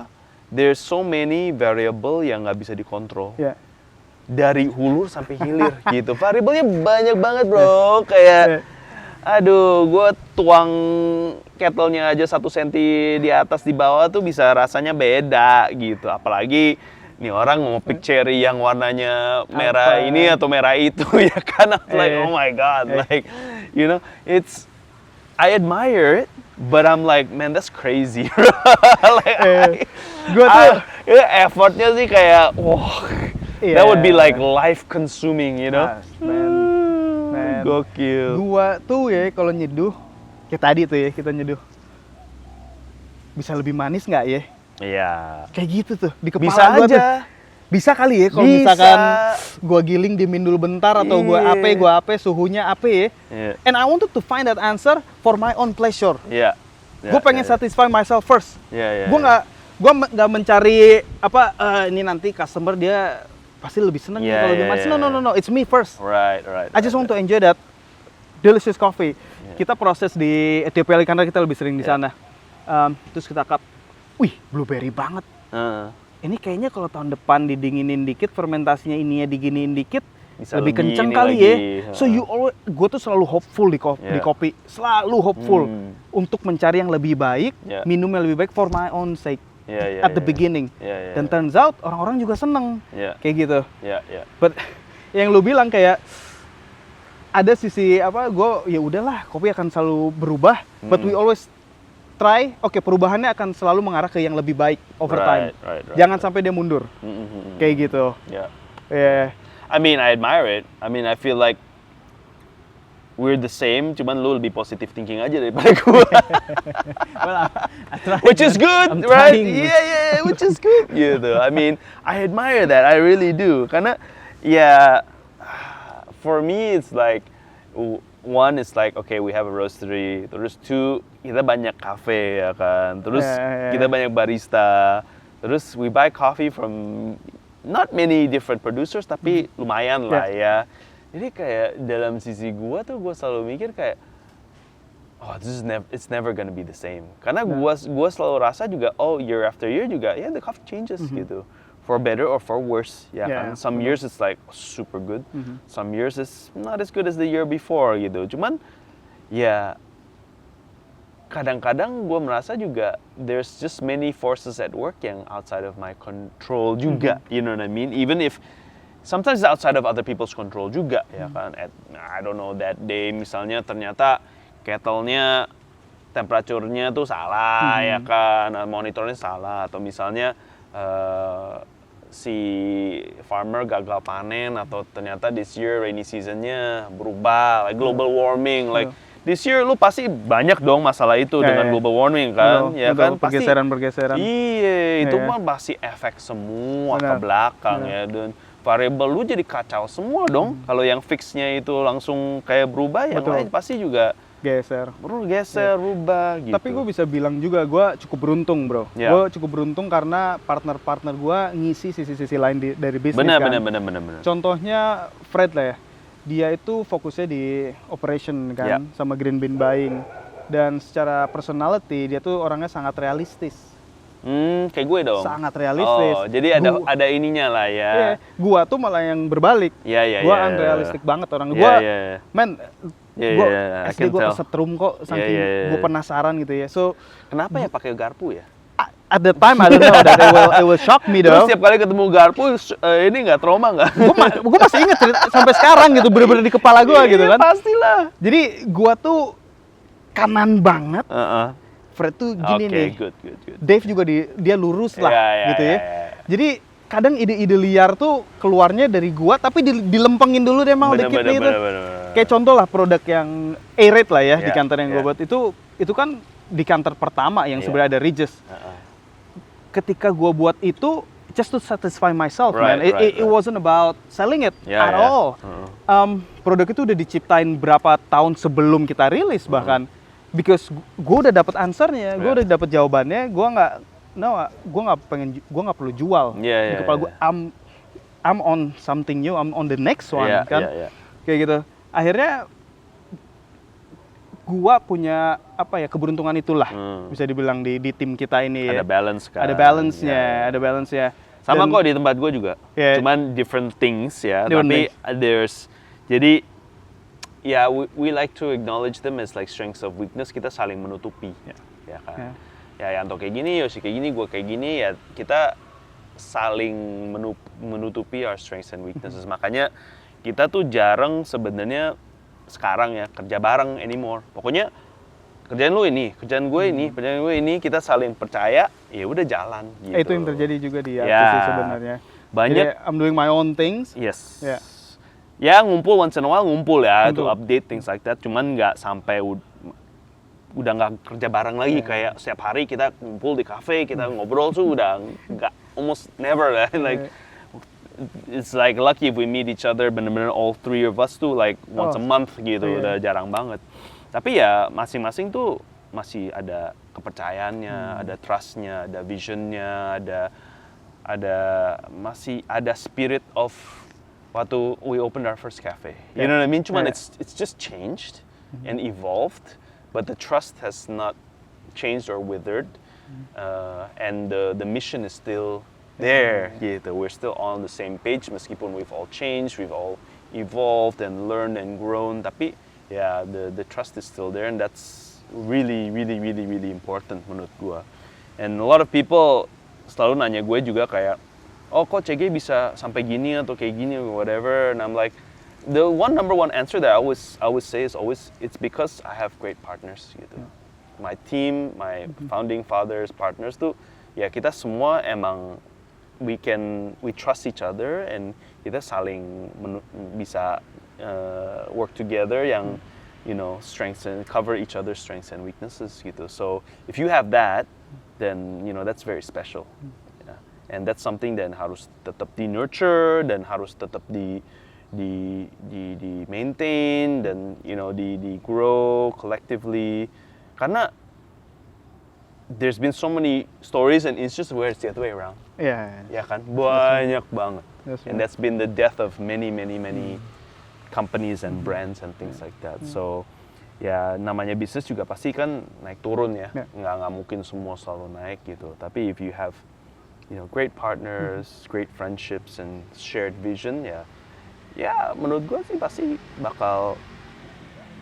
there's so many variable yang nggak bisa dikontrol. Ya. Dari hulu sampai hilir gitu. Variabelnya banyak banget bro. Kayak aduh, gue tuang kettle-nya aja 1 senti di atas di bawah tuh bisa rasanya beda gitu. Apalagi nih orang mau pick cherry yang warnanya merah ini atau merah itu ya kan. Like oh my god, like you know, I admire it, but I'm like man that's crazy. Like gue tuh effortnya sih kayak that would be like life consuming, you know. Man. Gokil. Gua tuh ya kalau nyeduh kayak tadi tuh ya kita nyeduh bisa lebih manis nggak ya? Iya. Kayak gitu tuh di kepala Bisa gua aja. tuh. Bisa kali ya kalau misalkan gua giling diemin dulu bentar atau gua ape suhunya ape ya. Yeah. And I wanted to find that answer for my own pleasure. Iya. Gue pengen satisfy myself first. Iya. Gue nggak mencari apa ini nanti customer dia pasti lebih seneng nih kalau lebih manis. No, it's me first. Right. I just want to enjoy that delicious coffee. Kita proses di Ethiopia karena kita lebih sering di sana. Terus kita cup, wih blueberry banget. Ini kayaknya kalau tahun depan didinginin dikit, fermentasinya ininya diginiin dikit, bisa lebih kenceng kali lagi. Ya. So gue tuh selalu hopeful di kopi, selalu hopeful untuk mencari yang lebih baik, minum yang lebih baik for my own sake. At the beginning. Dan turns out orang-orang juga seneng kayak gitu. But yang lu bilang kayak ada sisi apa? Gue ya udahlah, kopi akan selalu berubah. But we always try. Oke, perubahannya akan selalu mengarah ke yang lebih baik over time. Jangan sampai dia mundur. Kayak gitu. I mean, I admire it. I mean, I feel like we're the same, cuman lu lebih positive thinking aja daripada gue. Well, which is good, right? Yeah, which is good. Gitu. I mean, I admire that. I really do. Karena ya, for me it's like one is like okay we have a roastery, terus two kita banyak cafe ya kan, terus kita banyak barista, terus we buy coffee from not many different producers tapi lumayan lah ya. Jadi kayak dalam sisi gua tuh gua selalu mikir kayak it's never gonna be the same. Karena gua selalu rasa juga year after year juga the coffee changes gitu. For better or for worse ya kan. Some years it's like super good. Some years it's not as good as the year before gitu. Cuman ya kadang-kadang gue merasa juga there's just many forces at work yang outside of my control juga. You know what I mean? Even if sometimes it's outside of other people's control juga ya kan. I don't know that day misalnya ternyata kettle-nya temperaturnya tuh salah ya kan, monitornya salah atau misalnya si farmer gagal panen atau ternyata this year rainy seasonnya berubah, like global warming, like this year lu pasti banyak dong masalah itu dengan global warming kan, ya kan pasti pergeseran. Iya, itu mah pasti efek semua ke belakang ya dan variabel lu jadi kacau semua dong. Kalau yang fixnya itu langsung kayak berubah, yang lain pasti juga geser, rubah gitu. Tapi gue bisa bilang juga gue cukup beruntung bro. Gue cukup beruntung karena partner-partner gue ngisi sisi-sisi lain dari bisnis kan. Bener. Contohnya Fred lah ya. Dia itu fokusnya di operation kan, sama green bean buying. Dan secara personality dia tuh orangnya sangat realistis. Kayak gue dong. Sangat realistis. Jadi ada ininya lah ya. Gua tuh malah yang berbalik. Gua unrealistic banget orang. Gua SD gue kesetrum kok, saking gue penasaran gitu ya. So kenapa ya pakai garpu ya? At the time I don't know that it will shock me though. Terus setiap kali ketemu garpu ini nggak trauma nggak? Gue masih inget sampai sekarang gitu, bener-bener di kepala gue gitu kan. Pastilah. Jadi gue tuh kanan banget. Fred tuh gini nih. Good. Dave juga dia lurus lah gitu ya. Jadi kadang ide-ide liar tuh keluarnya dari gua tapi dilempengin dulu deh mau dikit nih itu. Kayak contoh lah produk yang A-Rate lah ya di kantor yang gua buat itu kan di kantor pertama yang sebenarnya ada Regis. Ketika gua buat itu just to satisfy myself, man. It wasn't about selling it at all. Produk itu udah diciptain berapa tahun sebelum kita rilis bahkan. because gue udah dapet answernya, gue Yeah. udah dapet jawabannya, gue nggak perlu jual. Yeah, Di kepala gue, yeah. I'm on something new, I'm on the next one, Yeah, kan? yeah, yeah. Kayak gitu. Akhirnya gue punya keberuntungan itulah, bisa dibilang di tim kita ini. Ada ya. balance kan. Ada balance-nya, Yeah. ada balance-nya. Sama Dan- kok di tempat gue juga. Yeah. Cuman different things ya. Different Tapi jadi ya we like to acknowledge them as like strengths of weakness. Kita saling menutupi. Ya kan. Yeah. Ya Yanto kayak gini, Yosi kayak gini, gue kayak gini, ya kita saling menutupi our strengths and weaknesses. Makanya kita tuh jarang sebenarnya sekarang ya kerja bareng anymore. Pokoknya kerjaan lu ini, kerjaan gue ini, kerjaan gue ini, kita saling percaya, ya udah jalan gitu. Itu yang terjadi juga di Ya. artis sih sebenarnya. Banyak. Jadi, I'm doing my own things. Yes. Ya. Ya ngumpul once in a while ngumpul ya, to Ngumpul. update things like that. Cuman nggak sampai udah nggak kerja bareng lagi, kayak setiap hari kita ngumpul di cafe, kita ngobrol tuh udah nggak, almost never lah. Like it's like lucky if we meet each other bener-bener all three of us tuh like once a month gitu, Iya. udah jarang banget. Tapi ya masing-masing tuh masih ada kepercayaannya, ada trustnya, ada visionnya, masih ada spirit of waktu we opened our first cafe. You know what I mean? Cuman Yeah. it's just changed and evolved, but the trust has not changed or withered, and the mission is still there. Gitu. We're still on the same page meskipun we've all changed, we've all evolved and learned and grown. Tapi yeah, the trust is still there, and that's really important menurut gua. And a lot of people selalu nanya gue juga kayak, oh kok CG bisa sampai gini atau kayak gini or whatever, and I'm like, the number one answer that I always say is always it's because I have great partners gitu. My team, my founding fathers, partners tuh ya kita semua emang we trust each other and kita saling bisa work together yang cover each other's strengths and weaknesses gitu. So if you have that, then that's very special. Yeah. And that's something dan harus tetap di nurture dan harus tetap di maintain dan di grow collectively, karena there's been so many stories and instances where it's the other way around. Iya. Ya kan, banyak banget. That's And right. that's been the death of many companies and brands and things like that. So ya namanya bisnis juga pasti kan naik turun ya. Yeah. Nggak mungkin semua selalu naik gitu. Tapi if you have great partners, great friendships and shared vision, ya menurut gue sih pasti bakal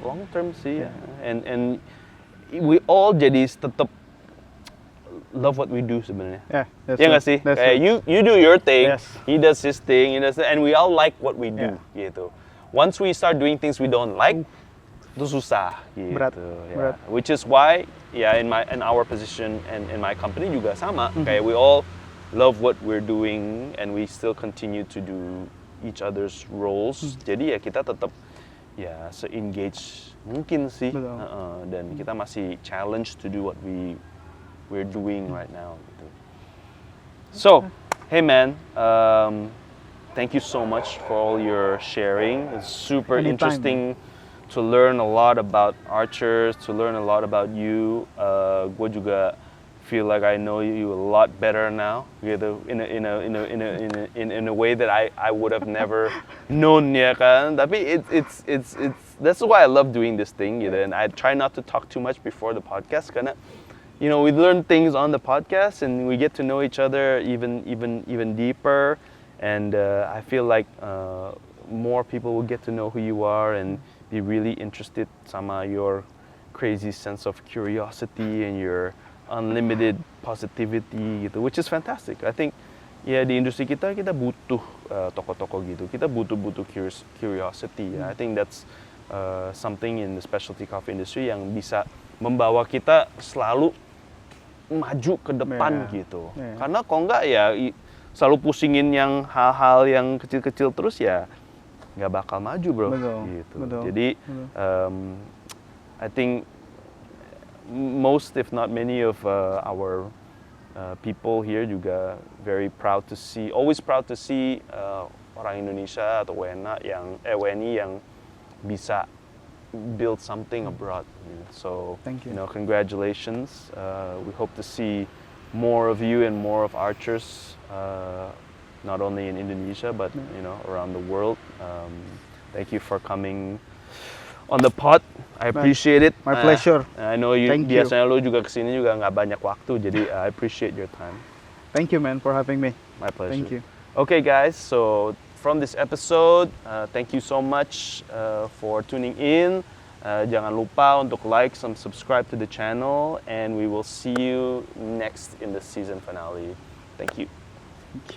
long term sih. Ya. And we all jadi tetap love what we do sebenarnya. Yeah, that's Ya nggak right. sih? That's Kayak right. you do your thing, Yes. he does his thing, and we all like what we do gitu. Once we start doing things we don't like, itu susah gitu. Berat, Ya. berat. Which is why in our position and in my company juga sama. Kayak we all love what we're doing and we still continue to do each other's roles. Jadi ya kita tetap se-engage mungkin sih. Betul. Dan kita masih challenge to do what we're doing right now gitu. So, hey man, thank you so much for all your sharing. It's super Anytime. interesting to learn a lot about Archers, to learn a lot about you. Gue juga feel like I know you a lot better now, gitu. In a way that I would have never known, ya kan. Tapi it's that's why I love doing this thing, gitu. And I try not to talk too much before the podcast, karena we learn things on the podcast and we get to know each other even deeper. And I feel like more people will get to know who you are and be really interested sama your crazy sense of curiosity and your unlimited positivity gitu, which is fantastic. I think di industri kita butuh toko-toko gitu. Kita butuh curiosity. I think that's something in the specialty coffee industry yang bisa membawa kita selalu maju ke depan gitu. Karena kalau enggak selalu pusingin yang hal-hal yang kecil-kecil terus nggak bakal maju bro. Betul, Gitu. betul, Jadi I think most if not many of our people here juga always proud to see orang Indonesia atau WNI yang bisa build something abroad. So Thank you. congratulations. We hope to see more of you and more of archers, not only in Indonesia but around the world. Thank you for coming on the pod. I appreciate it. My pleasure. I know Thank you. biasanya lu juga kesini juga nggak banyak waktu, jadi I appreciate your time. Thank you, man, for having me. My pleasure. Thank you. Okay, guys. So from this episode, thank you so much for tuning in. Jangan lupa untuk like and subscribe to the channel, and we will see you next in the season finale. Thank you. Thank you.